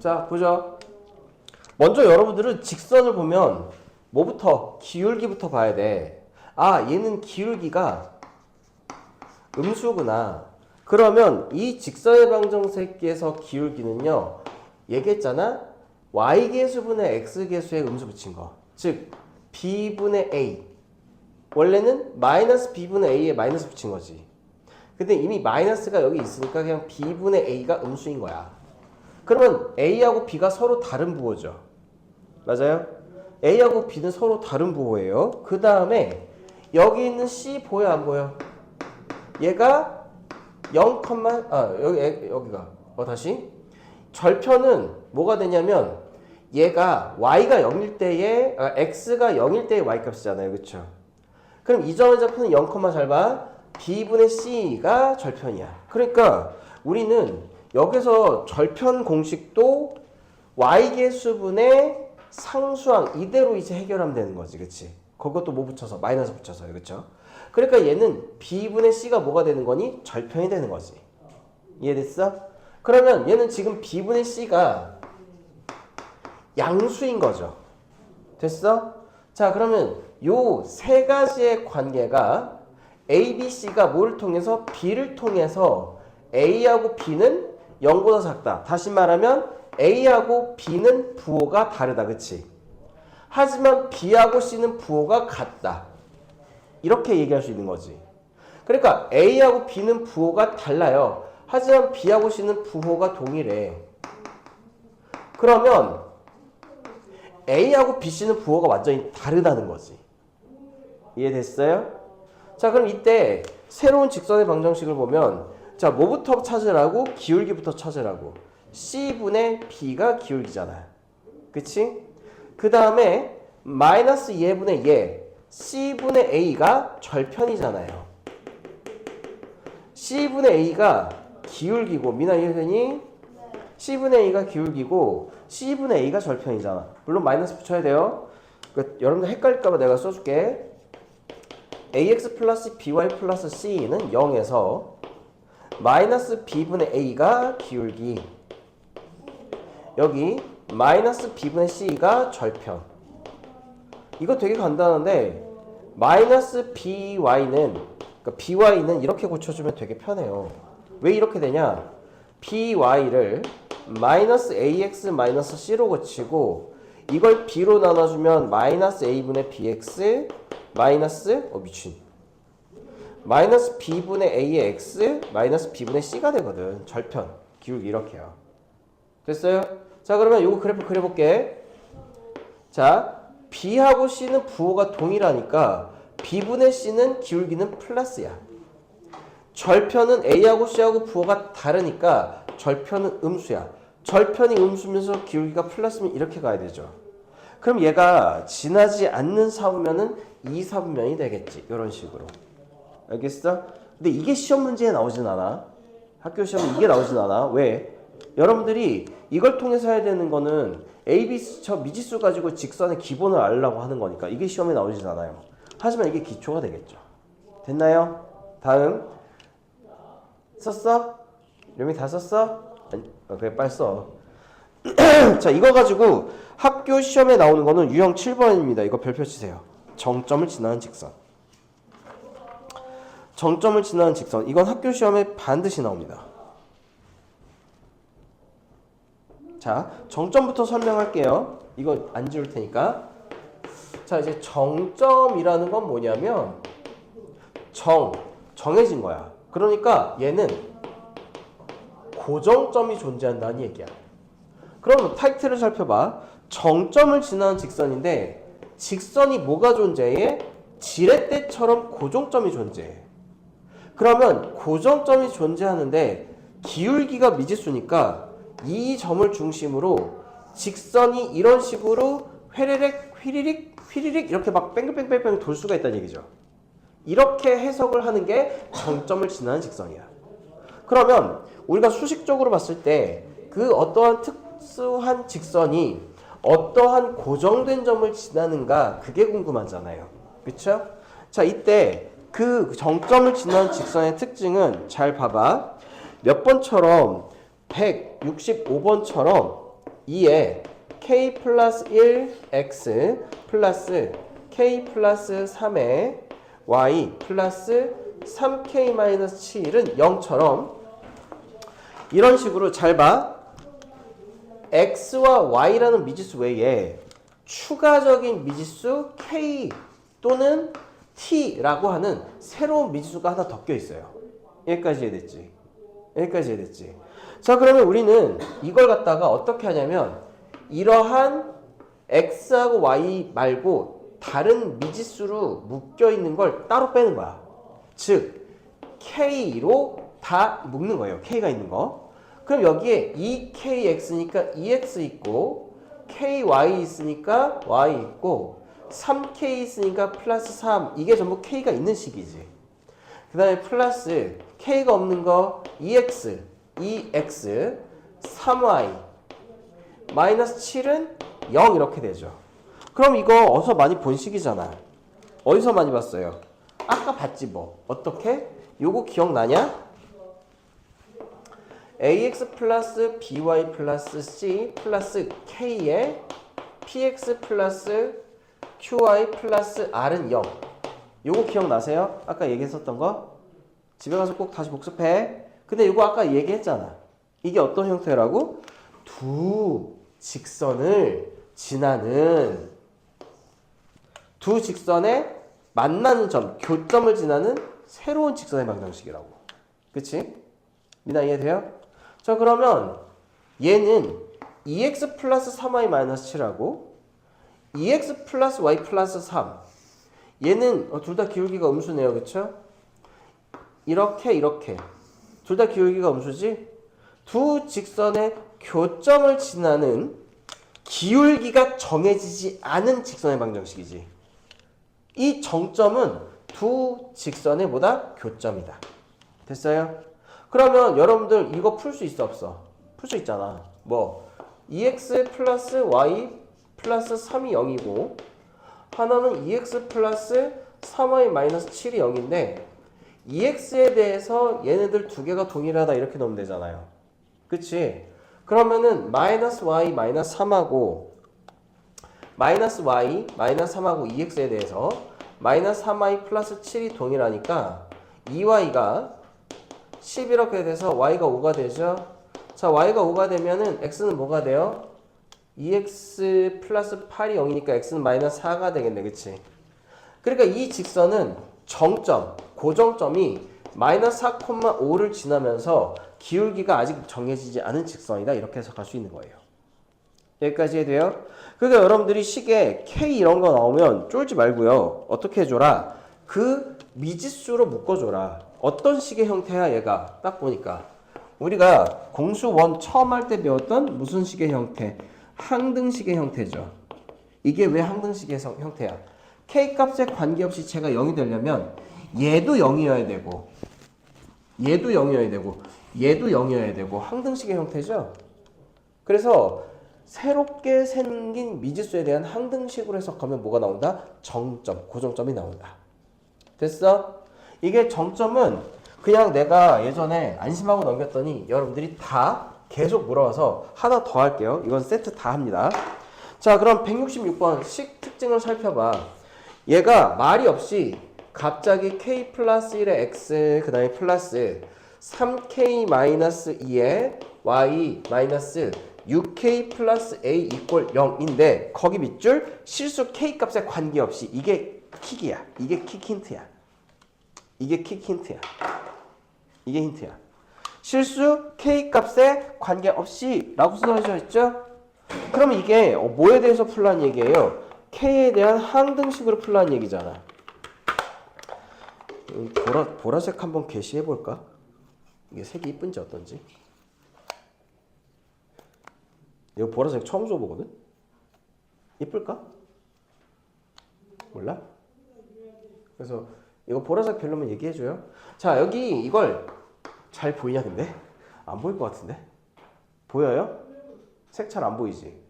자 보죠. 먼저 여러분들은 직선을 보면 뭐부터? 기울기부터 봐야 돼. 아 얘는 기울기가 음수구나. 그러면 이 직선의 방정식에서 기울기는요. 얘기했잖아. y계수분의 x계수에 음수 붙인 거. 즉 b분의 a. 원래는 마이너스 b분의 a에 마이너스 붙인 거지. 근데 이미 마이너스가 여기 있으니까 그냥 b분의 a가 음수인 거야. 그러면 a하고 b가 서로 다른 부호죠. 맞아요? a하고 b는 서로 다른 부호예요. 그 다음에 여기 있는 c 보여 안 보여? 얘가 0, 여기가 다시 절편은 뭐가 되냐면 얘가 y가 0일 때에 x가 0일 때의 y 값이잖아요. 그쵸? 그럼 이 점의 좌표는 0, 잘 봐. b분의 c가 절편이야. 그러니까 우리는 여기서 절편 공식도 y계수분의 상수항 이대로 이제 해결하면 되는 거지. 그치? 그것도 뭐 붙여서 마이너스 붙여서요. 그쵸? 그러니까 얘는 b분의 c가 뭐가 되는 거니? 절편이 되는 거지. 이해됐어? 그러면 얘는 지금 b분의 c가 양수인 거죠. 됐어? 자 그러면 요 세 가지의 관계가 A, B, C가 뭐를 통해서? B를 통해서 A하고 B는 0보다 작다. 다시 말하면 A하고 B는 부호가 다르다. 그치? 하지만 B하고 C는 부호가 같다. 이렇게 얘기할 수 있는 거지. 그러니까 A하고 B는 부호가 달라요. 하지만 B하고 C는 부호가 동일해. 그러면 A하고 B, C는 부호가 완전히 다르다는 거지. 이해됐어요? 자, 그럼 이때 새로운 직선의 방정식을 보면 자, 뭐부터 찾으라고? 기울기부터 찾으라고. C분의 B가 기울기잖아. 그치? 그 다음에 마이너스 예분의 예, C분의 A가 절편이잖아요. C분의 A가 기울기고, 미나 이해되니? C분의 A가 기울기고 C분의 A가 절편이잖아. 물론 마이너스 붙여야 돼요. 그러니까 여러분들 헷갈릴까봐 내가 써줄게. AX 플러스 BY 플러스 C는 0에서 마이너스 B분의 A가 기울기, 여기 마이너스 B분의 C가 절편. 이거 되게 간단한데 마이너스 BY는, 그러니까 BY는 이렇게 고쳐주면 되게 편해요. 왜 이렇게 되냐? BY를 마이너스 AX 마이너스 C로 고치고 이걸 B로 나눠주면 마이너스 A분의 BX 마이너스 마이너스 B분의 A의 X 마이너스 B분의 C가 되거든. 절편, 기울기 이렇게요. 됐어요? 자, 그러면 요거 그래프 그려볼게. 자, B하고 C는 부호가 동일하니까 B분의 C는 기울기는 플러스야. 절편은 A하고 C하고 부호가 다르니까 절편은 음수야. 절편이 음수면서 기울기가 플러스면 이렇게 가야 되죠. 그럼 얘가 지나지 않는 사분면은 이사분면이 되겠지. 이런 식으로. 알겠어? 근데 이게 시험 문제에 나오진 않아. 학교 시험에 이게 나오진 않아. 왜? 여러분들이 이걸 통해서 해야 되는 거는 A, B, 저 미지수 가지고 직선의 기본을 알려고 하는 거니까 이게 시험에 나오진 않아요. 하지만 이게 기초가 되겠죠. 됐나요? 다음. 썼어? 이름이 다 썼어? 그래, 빨리 써. 자, 이거 가지고 학교 시험에 나오는 거는 유형 7번입니다. 이거 별표 치세요. 정점을 지나는 직선. 정점을 지나는 직선. 이건 학교 시험에 반드시 나옵니다. 자, 정점부터 설명할게요. 이거 안 지울 테니까. 자, 이제 정점이라는 건 뭐냐면 정해진 거야. 그러니까 얘는 고정점이 존재한다는 얘기야. 그럼 타이틀을 살펴봐. 정점을 지나는 직선인데 직선이 뭐가 존재해? 지렛대처럼 고정점이 존재해. 그러면 고정점이 존재하는데 기울기가 미지수니까 이 점을 중심으로 직선이 이런 식으로 회레렉 휘리릭 휘리릭 이렇게 막 뺑글뺑글뺑 돌 수가 있다는 얘기죠. 이렇게 해석을 하는 게 정점을 지나는 직선이야. 그러면 우리가 수식적으로 봤을 때 그 어떠한 특수한 직선이 어떠한 고정된 점을 지나는가, 그게 궁금하잖아요. 그쵸? 자, 이때 그 정점을 지나는 직선의 특징은 잘 봐봐. 몇 번처럼 165번처럼 2에 k 플러스 1 x 플러스 k 플러스 3에 y 플러스 3k 마이너스 7은 0처럼 이런 식으로 잘 봐. x와 y라는 미지수 외에 추가적인 미지수 k 또는 t라고 하는 새로운 미지수가 하나 더 껴 있어요. 여기까지 이해됐지? 여기까지 이해됐지? 자, 그러면 우리는 이걸 갖다가 어떻게 하냐면 이러한 x하고 y 말고 다른 미지수로 묶여 있는 걸 따로 빼는 거야. 즉 k로 다 묶는 거예요. k가 있는 거. 그럼 여기에 2kx니까 2x 있고 ky 있으니까 y 있고 3k 있으니까 플러스 3, 이게 전부 k가 있는 식이지. 그 다음에 플러스 k가 없는 거 2x, 2x, 3y, 마이너스 7은 0 이렇게 되죠. 그럼 이거 어디서 많이 본 식이잖아. 어디서 많이 봤어요? 아까 봤지 뭐. 어떻게? 요거 기억나냐? ax 플러스 by 플러스 c 플러스 k에 px 플러스 qy 플러스 r은 0. 요거 기억나세요? 아까 얘기했었던 거? 집에 가서 꼭 다시 복습해. 근데 이거 아까 얘기했잖아. 이게 어떤 형태라고? 두 직선을 지나는, 두 직선에 만나는 점, 교점을 지나는 새로운 직선의 방정식이라고. 그치? 미나 이해돼요? 자, 그러면 얘는 2x 플러스 3y 마이너스 7하고 2x 플러스 y 플러스 3. 얘는 둘 다 기울기가 음수네요. 그쵸? 이렇게 둘 다 기울기가 음수지? 두 직선의 교점을 지나는 기울기가 정해지지 않은 직선의 방정식이지. 이 정점은 두 직선의 뭐다? 교점이다. 됐어요? 그러면 여러분들 이거 풀 수 있어 없어? 풀 수 있잖아. 뭐 2x 플러스 y 플러스 3이 0이고 하나는 2x 플러스 3y 마이너스 7이 0인데 2x에 대해서 얘네들 두 개가 동일하다 이렇게 넣으면 되잖아요. 그치? 그러면은 마이너스 y 마이너스 3하고 마이너스 y 마이너스 3하고 2x에 대해서 마이너스 3y 플러스 7이 동일하니까 2y가 10 이렇게 돼서 y가 5가 되죠. 자, y가 5가 되면은 x는 뭐가 돼요? 2x 플러스 8이 0이니까 x는 마이너스 4가 되겠네. 그치? 그러니까 이 직선은 정점, 고정점이 마이너스 4,5를 지나면서 기울기가 아직 정해지지 않은 직선이다. 이렇게 해석할 수 있는 거예요. 여기까지 해도요? 그러니까 여러분들이 식에 K 이런 거 나오면 쫄지 말고요. 어떻게 해줘라? 그 미지수로 묶어줘라. 어떤 식의 형태야 얘가? 딱 보니까 우리가 공수 원 처음 할 때 배웠던 무슨 식의 형태? 항등식의 형태죠. 이게 왜 항등식의 형태야? K 값에 관계없이 제가 0이 되려면 얘도 0이어야 되고 얘도 0이어야 되고 얘도 0이어야 되고 항등식의 형태죠. 그래서 새롭게 생긴 미지수에 대한 항등식으로 해석하면 뭐가 나온다? 정점, 고정점이 나온다. 됐어? 이게 정점은 그냥 내가 예전에 안심하고 넘겼더니 여러분들이 다 계속 물어와서 하나 더 할게요. 이건 세트 다 합니다. 자, 그럼 166번 식 특징을 살펴봐. 얘가 말이 없이 갑자기 k 플러스 1의 x 그 다음에 플러스 3k 마이너스 2의 y 마이너스 6k 플러스 a 이꼴 0인데 거기 밑줄 실수 k 값에 관계없이 이게 킥이야. 이게 킥 힌트야. 이게 킥 힌트야. 이게 힌트야. 실수 k 값에 관계없이 라고 써져 있죠? 그럼 이게 뭐에 대해서 풀라는 얘기예요? k에 대한 항등식으로 풀라는 얘기잖아. 보라색 한번 게시해볼까? 이게 색이 이쁜지 어떤지. 이거 보라색 처음 써보거든? 이쁠까? 몰라? 그래서 이거 보라색 별로면 얘기해줘요. 자, 여기 이걸 잘 보이냐 근데? 안 보일 것 같은데? 보여요? 색 잘 안 보이지?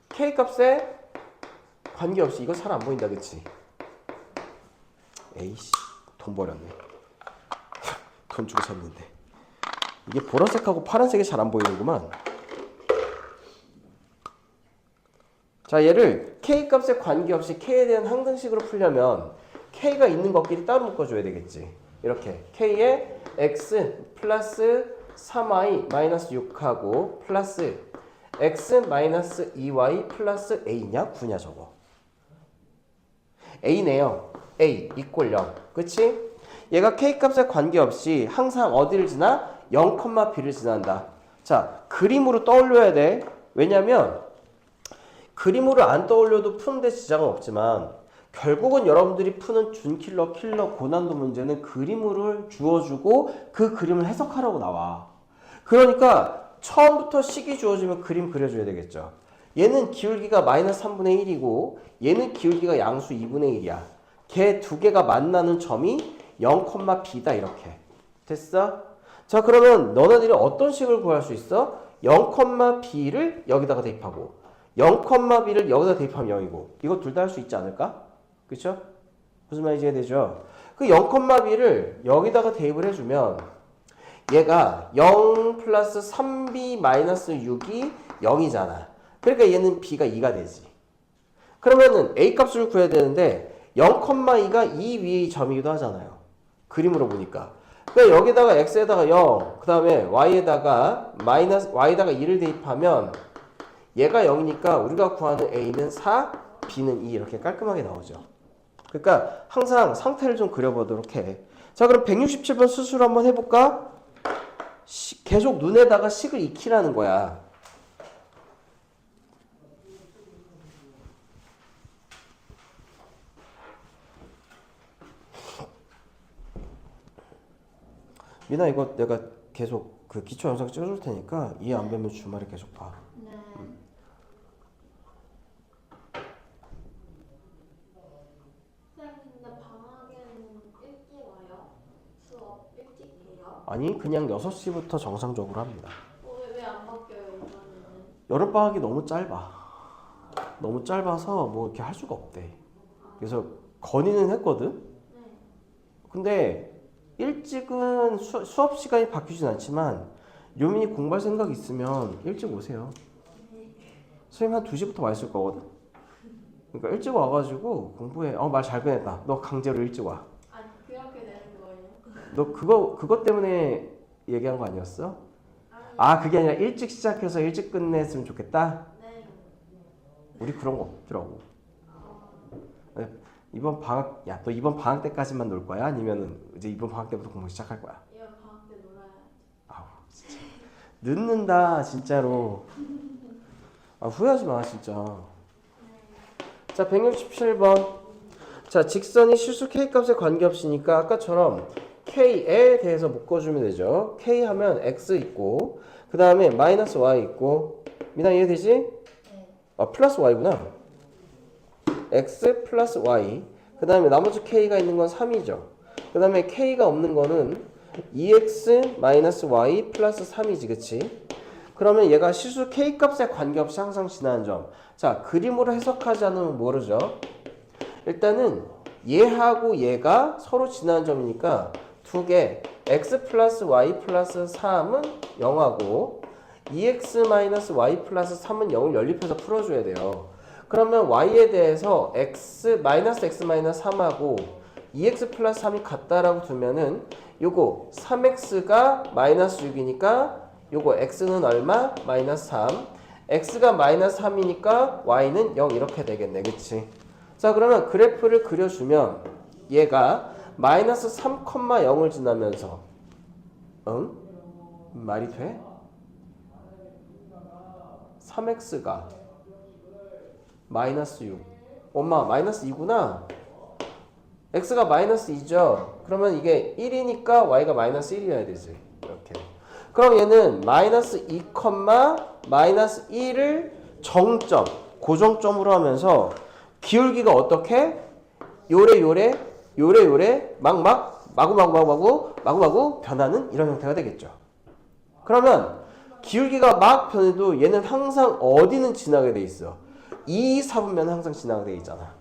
K 값에 관계없이 이거 잘 안 보인다 그치? 에이씨 돈 버렸네. 돈 주고 샀는데 이게 보라색하고 파란색이 잘 안 보이는구만. 자, 얘를 K 값에 관계없이 K에 대한 항등식으로 풀려면 K가 있는 것끼리 따로 묶어줘야 되겠지. 이렇게 K에 X 플러스 3Y 마이너스 6하고 플러스 X 마이너스 2Y 플러스 A냐 9냐 저거. A네요. A 이꼴 0. 그치? 얘가 K 값에 관계없이 항상 어디를 지나? 0,B를 지난다. 자, 그림으로 떠올려야 돼. 왜냐면 그림으로 안 떠올려도 푸는데 지장은 없지만 결국은 여러분들이 푸는 준킬러, 킬러, 고난도 문제는 그림을 주어주고 그 그림을 해석하라고 나와. 그러니까 처음부터 식이 주어지면 그림 그려줘야 되겠죠. 얘는 기울기가 마이너스 3분의 1이고 얘는 기울기가 양수 2분의 1이야. 걔 두 개가 만나는 점이 0,B다 이렇게. 됐어? 자, 그러면 너네들이 어떤 식을 구할 수 있어? 0,B를 여기다가 대입하고 0,B를 여기다 대입하면 0이고 이거 둘 다 할 수 있지 않을까? 그쵸? 무슨 말인지 이해되죠? 그 0,B를 여기다가 대입을 해주면 얘가 0 플러스 3B 마이너스 6이 0이잖아. 그러니까 얘는 B가 2가 되지. 그러면은 a 값을 구해야 되는데 0,2가 이 위에 이 점이기도 하잖아요. 그림으로 보니까. 그러니까 여기다가 x에다가 0, 그 다음에 y에다가 y에다가 2를 대입하면 얘가 0이니까 우리가 구하는 a는 4, b는 2 이렇게 깔끔하게 나오죠. 그러니까 항상 상태를 좀 그려보도록 해. 자, 그럼 167번 수술 한번 해볼까? 계속 눈에다가 식을 익히라는 거야. 미나 이거 내가 계속 그 기초 영상 찍어줄 테니까 이해 안 되면 주말에 계속 봐. 네. 선생님 근데 방학에는 일찍 와요? 수업 일찍 해요? 아니 그냥 6시부터 정상적으로 합니다. 왜 안 바뀌어요 이번에는? 여름방학이 너무 짧아. 너무 짧아서 뭐 이렇게 할 수가 없대. 그래서 건의는 했거든. 네. 근데 일찍은 수업 시간이 바뀌진 않지만 요민이 공부할 생각 있으면 일찍 오세요. 선생님 한 2시부터 와 있을 거거든. 그러니까 일찍 와가지고 공부해. 말 잘 꺼냈다. 너 강제로 일찍 와. 아니 그렇게 되는 거예요? 너 그것 때문에 얘기한 거 아니었어? 아니. 그게 아니라 일찍 시작해서 일찍 끝냈으면 좋겠다? 네. 우리 그런 거 없더라고. 이번 방학, 야, 너 이번 방학 때까지만 놀 거야? 아니면은 이제 이번 방학 때부터 공부 시작할 거야? 이번 방학 때 놀아야지. 아우, 진짜. 늦는다, 진짜로. 후회하지 마, 진짜. 자, 167번. 자, 직선이 실수 k 값에 관계없으니까 아까처럼 k에 대해서 묶어주면 되죠. k 하면 x 있고, 그 다음에 마이너스 y 있고, 미나 이해되지? 네. 플러스 y구나. x 플러스 y. 그 다음에 나머지 k가 있는 건 3이죠. 그 다음에 k가 없는 거는 2x 마이너스 y 플러스 3이지, 그치? 그러면 얘가 실수 k 값에 관계없이 항상 지나는 점. 자, 그림으로 해석하지 않으면 모르죠. 일단은 얘하고 얘가 서로 지나는 점이니까 두 개, x 플러스 y 플러스 3은 0하고 2x 마이너스 y 플러스 3은 0을 연립해서 풀어줘야 돼요. 그러면 y에 대해서 마이너스 x 마이너스 3하고 2x 플러스 3이 같다라고 두면은 요거 3x가 마이너스 6이니까 요거 x는 얼마? 마이너스 3. x가 마이너스 3이니까 y는 0 이렇게 되겠네. 그치? 자, 그러면 그래프를 그려주면 얘가 마이너스 3,0을 지나면서 말이 돼? 3x가 마이너스 6. 엄마 마이너스 2구나. x가 마이너스 2죠. 그러면 이게 1이니까 y가 마이너스 1이어야 되지. 이렇게. 그럼 얘는 마이너스 2, 마이너스 1을 정점, 고정점으로 하면서 기울기가 어떻게? 요래 마구마구 변하는 이런 형태가 되겠죠. 그러면 기울기가 막 변해도 얘는 항상 어디는 지나게 돼 있어. 2, 4분면 항상 지나게 돼 있잖아.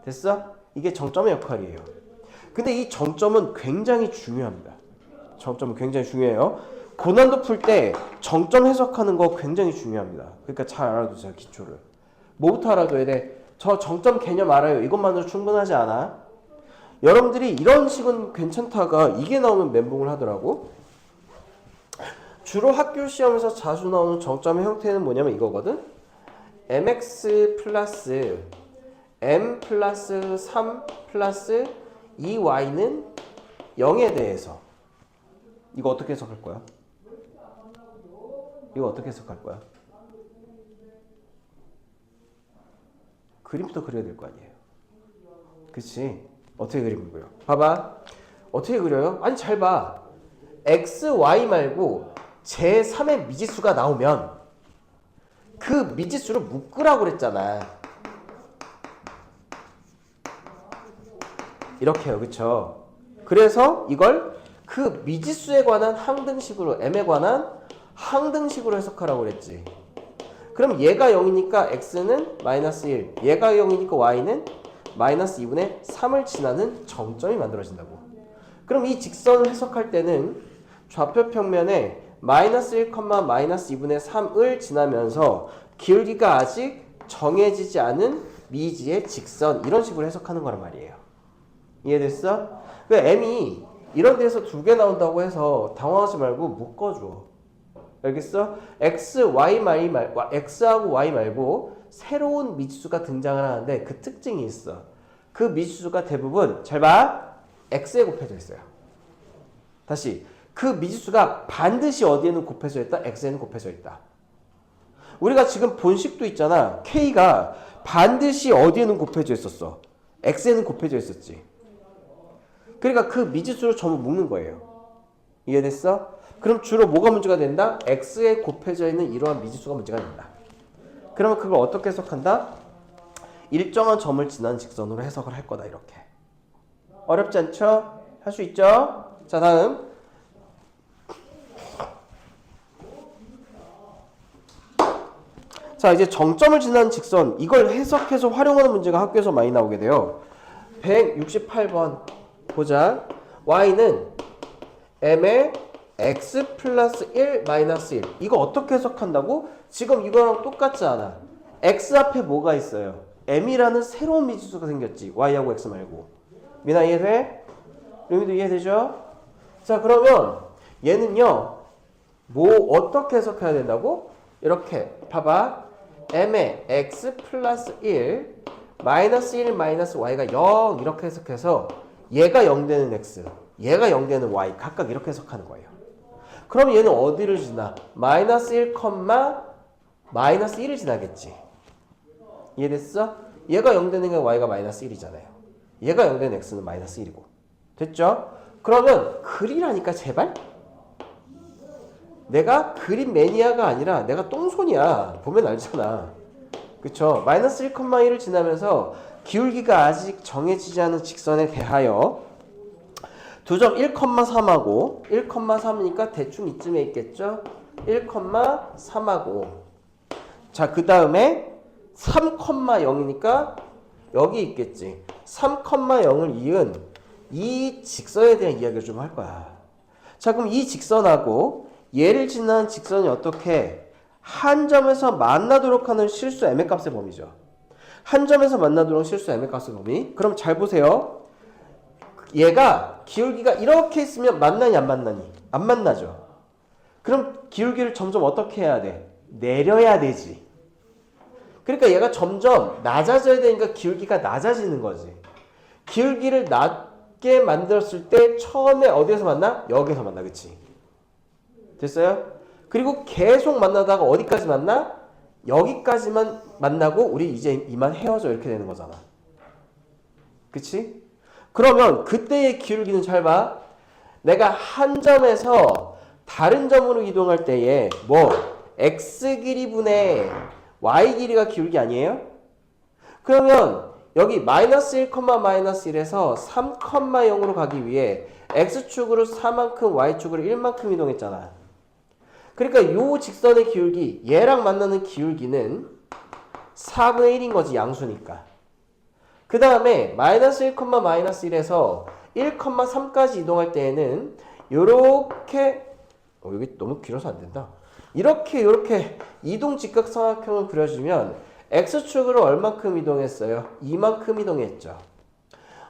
됐어? 이게 정점의 역할이에요. 근데 이 정점은 굉장히 중요합니다. 정점은 굉장히 중요해요. 고난도 풀 때 정점 해석하는 거 굉장히 중요합니다. 그러니까 잘 알아두세요, 기초를. 뭐부터 알아둬야 돼? 저 정점 개념 알아요. 이것만으로 충분하지 않아. 여러분들이 이런 식은 괜찮다가 이게 나오면 멘붕을 하더라고. 주로 학교 시험에서 자주 나오는 정점의 형태는 뭐냐면 이거거든. mx 플러스 m 플러스 3 플러스 2y는 0에 대해서 이거 어떻게 해석할 거야? 이거 어떻게 해석할 거야? 그림부터 그려야 될 거 아니에요. 그치? 어떻게 그림을 그려? 봐봐. 어떻게 그려요? 아니 잘 봐. x, y 말고 제3의 미지수가 나오면 그 미지수를 묶으라고 그랬잖아. 이렇게요. 그쵸? 그래서 이걸 그 미지수에 관한 항등식으로 m에 관한 항등식으로 해석하라고 그랬지. 그럼 얘가 0이니까 x는 마이너스 1, 얘가 0이니까 y는 마이너스 2분의 3을 지나는 정점이 만들어진다고. 그럼 이 직선을 해석할 때는 좌표 평면에 마이너스 1, 마이너스 2분의 3을 지나면서 기울기가 아직 정해지지 않은 미지의 직선 이런 식으로 해석하는 거란 말이에요. 이해됐어? 그 m이 이런 데서 두 개 나온다고 해서 당황하지 말고 묶어줘. 알겠어? x하고 y 말고 새로운 미지수가 등장을 하는데 그 특징이 있어. 그 미지수가 대부분 잘 봐. x에 곱해져 있어요. 다시 그 미지수가 반드시 어디에는 곱해져 있다? x에는 곱해져 있다. 우리가 지금 본식도 있잖아. k가 반드시 어디에는 곱해져 있었어? x에는 곱해져 있었지. 그러니까 그 미지수를 전부 묶는 거예요. 이해됐어? 그럼 주로 뭐가 문제가 된다? x에 곱해져 있는 이러한 미지수가 문제가 된다. 그러면 그걸 어떻게 해석한다? 일정한 점을 지난 직선으로 해석을 할 거다. 이렇게. 어렵지 않죠? 할 수 있죠? 자, 다음. 자, 이제 정점을 지난 직선 이걸 해석해서 활용하는 문제가 학교에서 많이 나오게 돼요. 168번 보자. y는 m의 x 플러스 1 마이너스 1 이거 어떻게 해석한다고? 지금 이거랑 똑같지 않아. x 앞에 뭐가 있어요? m이라는 새로운 미지수가 생겼지. y하고 x 말고. 미나 이해돼? 루미도 이해되죠? 자, 그러면 얘는요 뭐 어떻게 해석해야 된다고? 이렇게 봐봐. m의 x 플러스 1 마이너스 1 마이너스 y가 0 이렇게 해석해서 얘가 0 되는 x 얘가 0 되는 y 각각 이렇게 해석하는 거예요. 그럼 얘는 어디를 지나? 마이너스 1, 마이너스 1을 지나겠지. 이해됐어? 얘가 0 되는 게 y가 마이너스 1이잖아요. 얘가 0 되는 x는 마이너스 1이고. 됐죠? 그러면 그리라니까 제발? 내가 그림 매니아가 아니라 내가 똥손이야. 보면 알잖아. 그쵸? 마이너스 1, 1을 지나면서 기울기가 아직 정해지지 않은 직선에 대하여 두 점 1,3하고 1,3이니까 대충 이쯤에 있겠죠? 1,3하고 자, 그 다음에 3,0이니까 여기 있겠지. 3,0을 이은 이 직선에 대한 이야기를 좀 할 거야. 자, 그럼 이 직선하고 얘를 지난 직선이 어떻게 한 점에서 만나도록 하는 실수 m의 값의 범위죠. 한 점에서 만나도록 실수 m의 값의 범위. 그럼 잘 보세요. 얘가 기울기가 이렇게 있으면 만나니 안 만나니? 안 만나죠. 그럼 기울기를 점점 어떻게 해야 돼? 내려야 되지. 그러니까 얘가 점점 낮아져야 되니까 기울기가 낮아지는 거지. 기울기를 낮게 만들었을 때 처음에 어디에서 만나? 여기서 만나. 그치? 됐어요? 그리고 계속 만나다가 어디까지 만나? 여기까지만 만나고 우리 이제 이만 헤어져 이렇게 되는 거잖아. 그치? 그러면 그때의 기울기는 잘 봐. 내가 한 점에서 다른 점으로 이동할 때에 뭐 x 길이분의 y 길이가 기울기 아니에요? 그러면 여기 마이너스 1, 마이너스 1에서 3,0으로 가기 위해 x축으로 4만큼 y축으로 1만큼 이동했잖아. 그러니까 이 직선의 기울기 얘랑 만나는 기울기는 4분의 1인 거지. 양수니까. 그 다음에 마이너스 1, 마이너스 1에서 1,3까지 이동할 때에는 요렇게 여기 너무 길어서 안 된다. 이렇게 이동 직각삼각형을 그려주면 x축으로 얼만큼 이동했어요? 이만큼 이동했죠.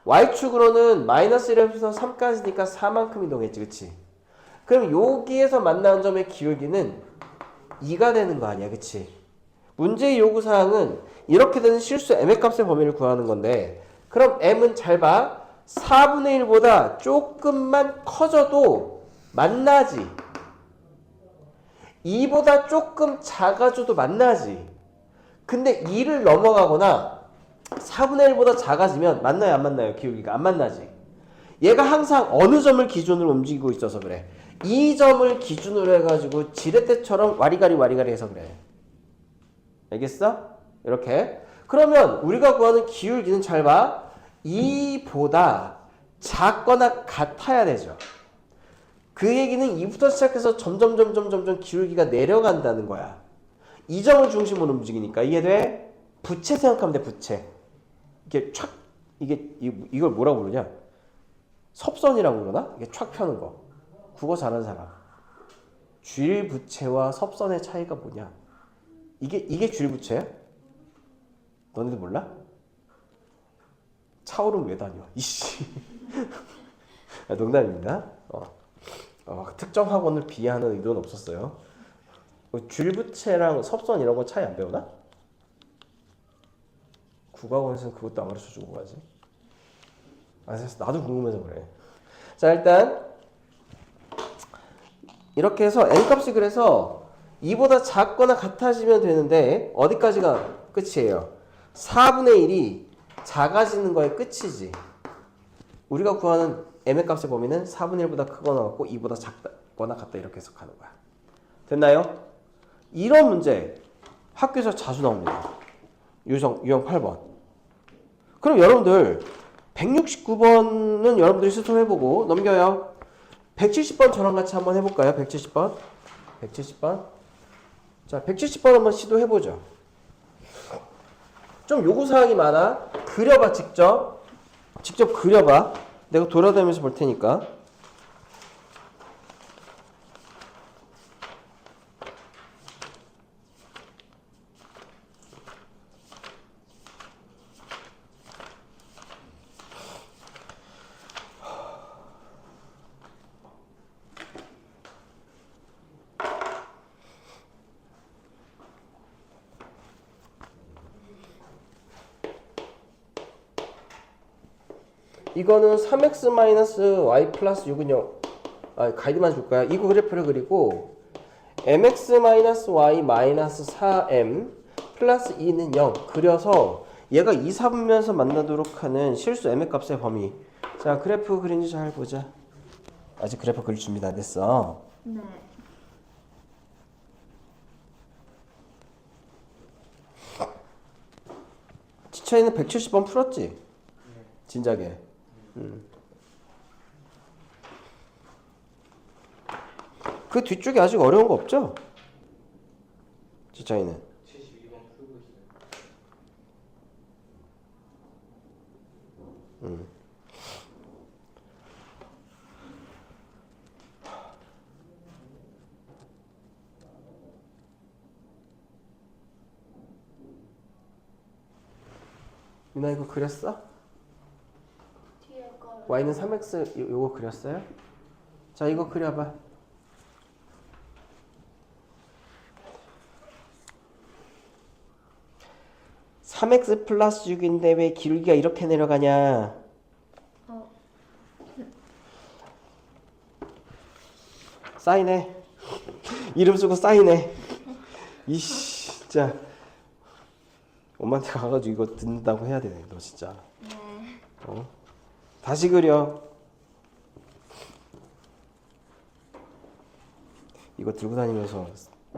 y축으로는 마이너스 1에서 3까지니까 4만큼 이동했지. 그치? 그럼 여기에서 만나는 점의 기울기는 2가 되는 거 아니야. 그치? 문제의 요구사항은 이렇게 되는 실수 m의 값의 범위를 구하는 건데 그럼 m은 잘 봐. 4분의 1보다 조금만 커져도 만나지. 2보다 조금 작아져도 만나지. 근데 2를 넘어가거나 4분의 1보다 작아지면 만나요 안 만나요? 기울기가 안 만나지. 얘가 항상 어느 점을 기준으로 움직이고 있어서 그래. 이 점을 기준으로 해가지고 지렛대처럼 와리가리 해서 그래. 알겠어? 이렇게. 그러면 우리가 구하는 기울기는 잘 봐. 2보다 작거나 같아야 되죠. 그 얘기는 2부터 시작해서 점점 기울기가 내려간다는 거야. 이 점을 중심으로 움직이니까. 이해돼? 부채 생각하면 돼. 부채. 이게 촥 이걸 뭐라고 부르냐? 섭선이라고 그러나? 이게 촥 펴는 거. 국어 잘하는 사람. 쥐일부채와 섭선의 차이가 뭐냐? 이게 쥐일부채야? 너네들 몰라? 차오름 왜 다녀? 이씨. 농담입니다. 특정 학원을 비하하는 의도는 없었어요. 줄부채랑 섭선 이런 거 차이 안 배우나? 국어학원에서는 그것도 안 가르쳐주고 가지. 나도 궁금해서 그래. 자, 일단 이렇게 해서 n값이 그래서 2보다 작거나 같아지면 되는데 어디까지가 끝이에요? 4분의 1이 작아지는 거의 끝이지. 우리가 구하는 m의 값의 범위는 4분의 1보다 크거나 같고 2보다 작거나 같다 이렇게 해석하는 거야. 됐나요? 이런 문제 학교에서 자주 나옵니다. 유형 8번. 그럼 여러분들 169번은 여러분들이 스스로 해보고 넘겨요. 170번 저랑 같이 한번 해볼까요? 170번. 자, 170번 한번 시도해보죠. 좀 요구사항이 많아. 그려봐, 직접 그려봐. 내가 돌아다니면서 볼 테니까. 이거는 3x-y 플러스 6은 0. 가이드만 줄 거야. 이거 그래프를 그리고 mx-y 마이너스 4m 플러스 2는 0 그려서 얘가 2, 4분면서 만나도록 하는 실수 m의 값의 범위. 자, 그래프 그린지 잘 보자. 아직 그래프 그릴 준비는 안 됐어. 네. 지차이는 170번 풀었지? 진작에. 그 뒤쪽에 아직 어려운 거 없죠? 지차이는. 72번 풀고 있어요. 유나 이거 그렸어? 뒤에 거. y는 3x 요거 그렸어요? 자, 이거 그려봐. (3x) 플러스 6인데 왜 기울기가 이렇게 내려가냐? 사인해. 이름 쓰고 사인해. 이씨, 진짜 엄마한테 가가지고 이거 듣는다고 해야 되네. 너 진짜. 네. 다시 그려. 이거 들고 다니면서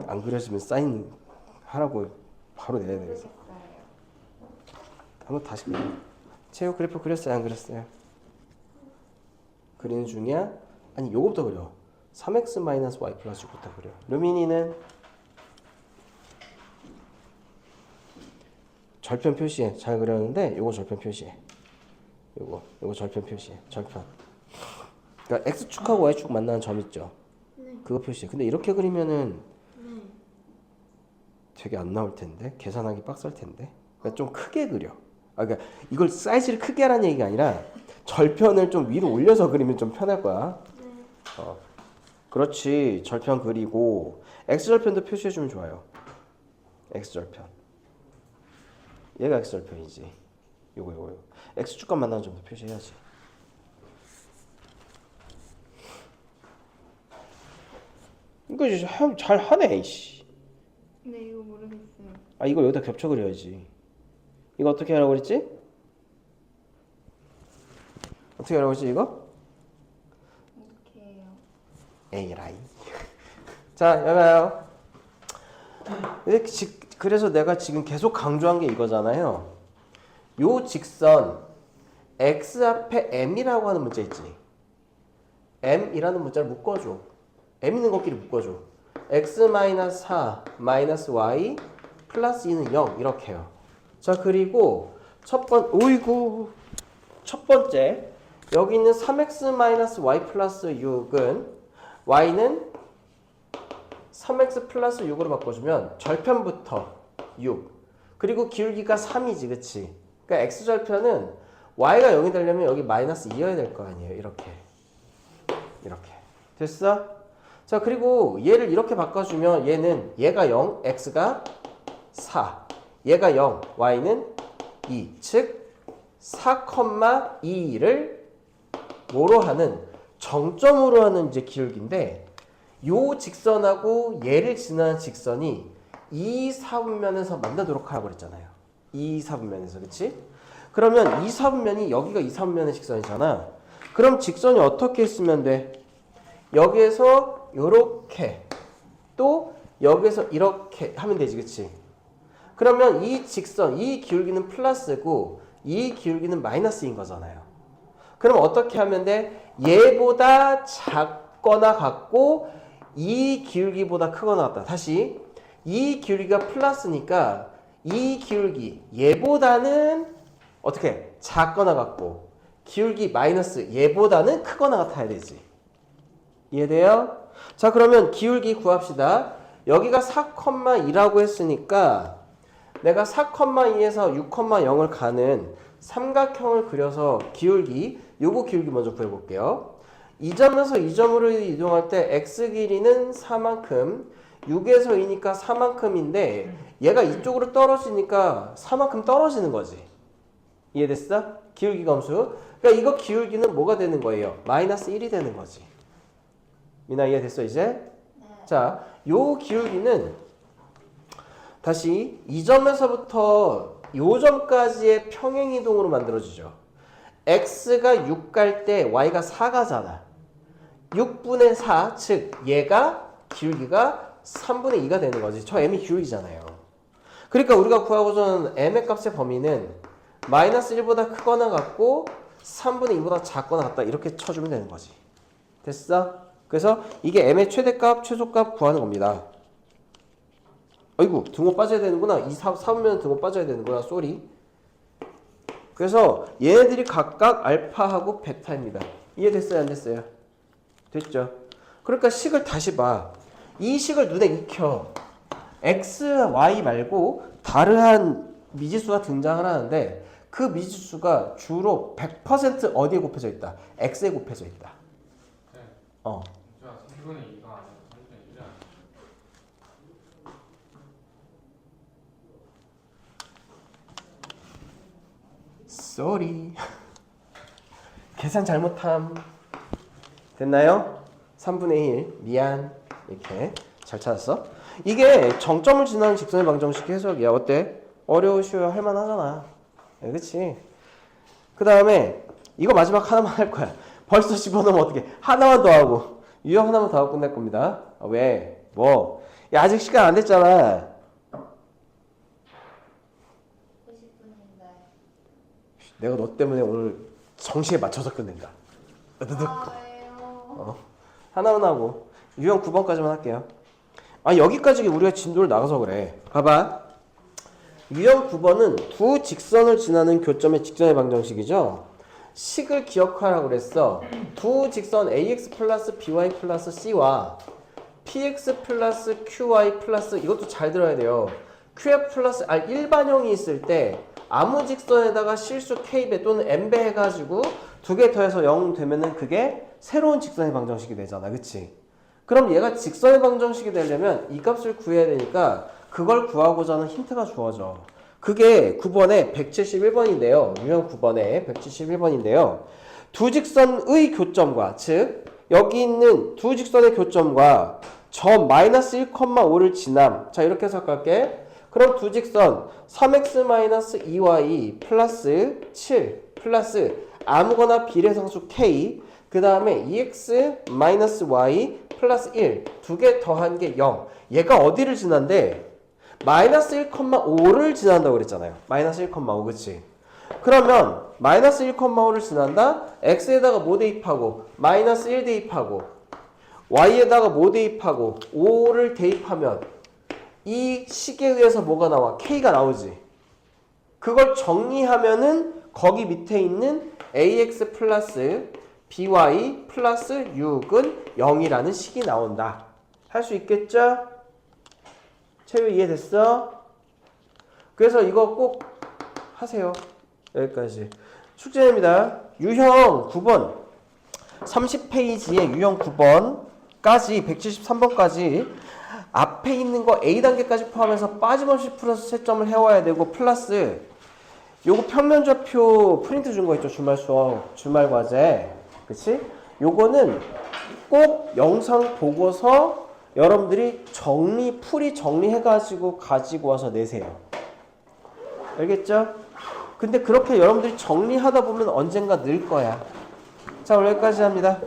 안 그려지면 사인 하라고 바로 내야 되겠어. 한번 다시 그려. 체육 그래프 그렸어요? 안 그렸어요? 그리는 중이야? 아니, 요거부터 그려. 3x-y 플러스 6부터 그려. 루미니는 절편 표시해. 잘 그렸는데 요거 절편 표시해. 요거 절편 표시해. 절편. 그러니까 x축하고 y축 만나는 점 있죠? 네. 그거 표시해. 근데 이렇게 그리면은 네. 되게 안 나올 텐데. 계산하기 빡셀 텐데. 그러니까 좀 크게 그려. 그러니까 이걸 사이즈를 크게 하라는 얘기가 아니라 절편을 좀 위로 올려서 그리면 좀 편할 거야. 네. 그렇지. 절편 그리고 x절편도 표시해주면 좋아요. x절편. 얘가 x절편이지. 요거. x축과 만나는 점도 표시해야지. 이거 잘 하네. 이씨. 네, 이거 모르겠어요. 이걸 여기다 겹쳐 그려야지. 이거 어떻게 하라고 그랬지? 어떻게 하라고 했지 이거? 이렇게 해요. 에이라이. 자, 여봐요. 그래서 내가 지금 계속 강조한 게 이거잖아요. 요 직선 x 앞에 m이라고 하는 문자 있지. m이라는 문자를 묶어줘. m 있는 것끼리 묶어줘. x-4 y 플러스 2는 0 이렇게 해요. 자, 그리고 첫 번째 여기 있는 3x-y 플러스 6은 y는 3x 플러스 6으로 바꿔주면 절편부터 6 그리고 기울기가 3이지, 그치? 그러니까 x절편은 y가 0이 되려면 여기 마이너스 2여야 될 거 아니에요. 이렇게. 됐어? 자, 그리고 얘를 이렇게 바꿔주면 얘가 0, x가 4. 얘가 0, y는 2. 즉 4,2를 뭐로 하는 정점으로 하는 이제 기울기인데 요 직선하고 얘를 지나는 직선이 2사분면에서 만나도록 하라고 그랬잖아요. 2사분면에서 그치? 그러면 2사분면이 여기가 2사분면의 직선이잖아. 그럼 직선이 어떻게 쓰면 돼? 여기에서 요렇게 또 여기에서 이렇게 하면 되지 그치? 그러면 이 직선, 이 기울기는 플러스고 이 기울기는 마이너스인 거잖아요. 그럼 어떻게 하면 돼? 얘보다 작거나 같고 이 기울기보다 크거나 같다. 다시 이 기울기가 플러스니까 이 기울기 얘보다는 어떻게? 작거나 같고 기울기 마이너스 얘보다는 크거나 같아야 되지. 이해돼요? 자, 그러면 기울기 구합시다. 여기가 4,2라고 했으니까 내가 4,2에서 6,0을 가는 삼각형을 그려서 기울기, 요거 기울기 먼저 구해볼게요. 이 점에서 이 점으로 이동할 때 x 길이는 4만큼, 6에서 2니까 4만큼인데 얘가 이쪽으로 떨어지니까 4만큼 떨어지는 거지. 이해됐어? 기울기 검수. 그러니까 이거 기울기는 뭐가 되는 거예요? 마이너스 1이 되는 거지. 미나 이해됐어 이제? 네. 자, 요 기울기는 다시 이 점에서부터 요 점까지의 평행이동으로 만들어지죠. x가 6 갈 때 y가 4 가잖아. 6분의 4, 즉 얘가 기울기가 3분의 2가 되는 거지. 저 m이 기울기잖아요. 그러니까 우리가 구하고자 하는 m의 값의 범위는 마이너스 1보다 크거나 같고 3분의 2보다 작거나 같다. 이렇게 쳐주면 되는 거지. 됐어? 그래서 이게 m의 최대값, 최소값 구하는 겁니다. 아이고 등호 빠져야 되는구나. 이 4분면 등호 빠져야 되는구나. 쏘리. 그래서 얘네들이 각각 알파하고 베타입니다. 이해됐어요? 안 됐어요? 됐죠? 그러니까 식을 다시 봐. 이 식을 눈에 익혀. x, y 말고 다르한 미지수가 등장을 하는데 그 미지수가 주로 100% 어디에 곱해져 있다? x에 곱해져 있다. 네. 어. 진짜 3분의 2가 아니라 3분의 1이 아니야. 쏘리. 계산 잘못함. 됐나요? 3분의 1 미안. 이렇게 잘 찾았어? 이게 정점을 지나는 직선의 방정식 해석이야. 어때? 어려워 쉬워 할만하잖아. 네, 그치? 그 다음에 이거 마지막 하나만 할 거야. 벌써 집어넣으면 어떡해. 하나만 더 하고 유형 하나만 더 하고 끝낼 겁니다. 왜? 뭐? 야, 아직 시간 안 됐잖아. 90분인데. 내가 너 때문에 오늘 정시에 맞춰서 끝낸다. 으드득. 왜요? 하나만 하고 유형 9번까지만 할게요. 아, 여기까지 우리가 진도를 나가서 그래. 봐봐. 유형 9번은 두 직선을 지나는 교점의 직선의 방정식이죠. 식을 기억하라고 그랬어. 두 직선 ax 플러스 by 플러스 c와 px 플러스 qy 플러스 이것도 잘 들어야 돼요. qf 플러스 일반형이 있을 때 아무 직선에다가 실수 k배 또는 n배 해가지고 두 개 더해서 0 되면은 그게 새로운 직선의 방정식이 되잖아. 그치? 그럼 얘가 직선의 방정식이 되려면 이 값을 구해야 되니까 그걸 구하고자 하는 힌트가 주어져. 그게 9번에 171번인데요. 유형 9번에 171번인데요. 두 직선의 교점과 즉 여기 있는 두 직선의 교점과 점 마이너스 1,5를 지남. 자, 이렇게 해석할게. 그럼 두 직선 3x-2y 플러스 7 플러스 아무거나 비례상수 k 그 다음에 2x-y 플러스 1 두 개 더한 게 0. 얘가 어디를 지난데? 마이너스 1,5를 지난다고 그랬잖아요. 마이너스 1,5 그치? 그러면 마이너스 1,5를 지난다? x에다가 뭐 대입하고 마이너스 1 대입하고 y에다가 뭐 대입하고 5를 대입하면 이 식에 의해서 뭐가 나와? k가 나오지. 그걸 정리하면은 거기 밑에 있는 ax 플러스 by 플러스 6은 0이라는 식이 나온다. 할 수 있겠죠? 채유 이해됐어? 그래서 이거 꼭 하세요. 여기까지. 숙제입니다. 유형 9번 30페이지에 유형 9번까지 173번까지 앞에 있는 거 A단계까지 포함해서 빠짐없이 풀어서 채점을 해와야 되고 플러스 요거 평면좌표 프린트 준 거 있죠. 주말 수업, 주말 과제. 그치? 요거는 꼭 영상 보고서 여러분들이 풀이 정리해가지고 가지고 와서 내세요. 알겠죠? 근데 그렇게 여러분들이 정리하다 보면 언젠가 늘 거야. 자, 오늘 여기까지 합니다.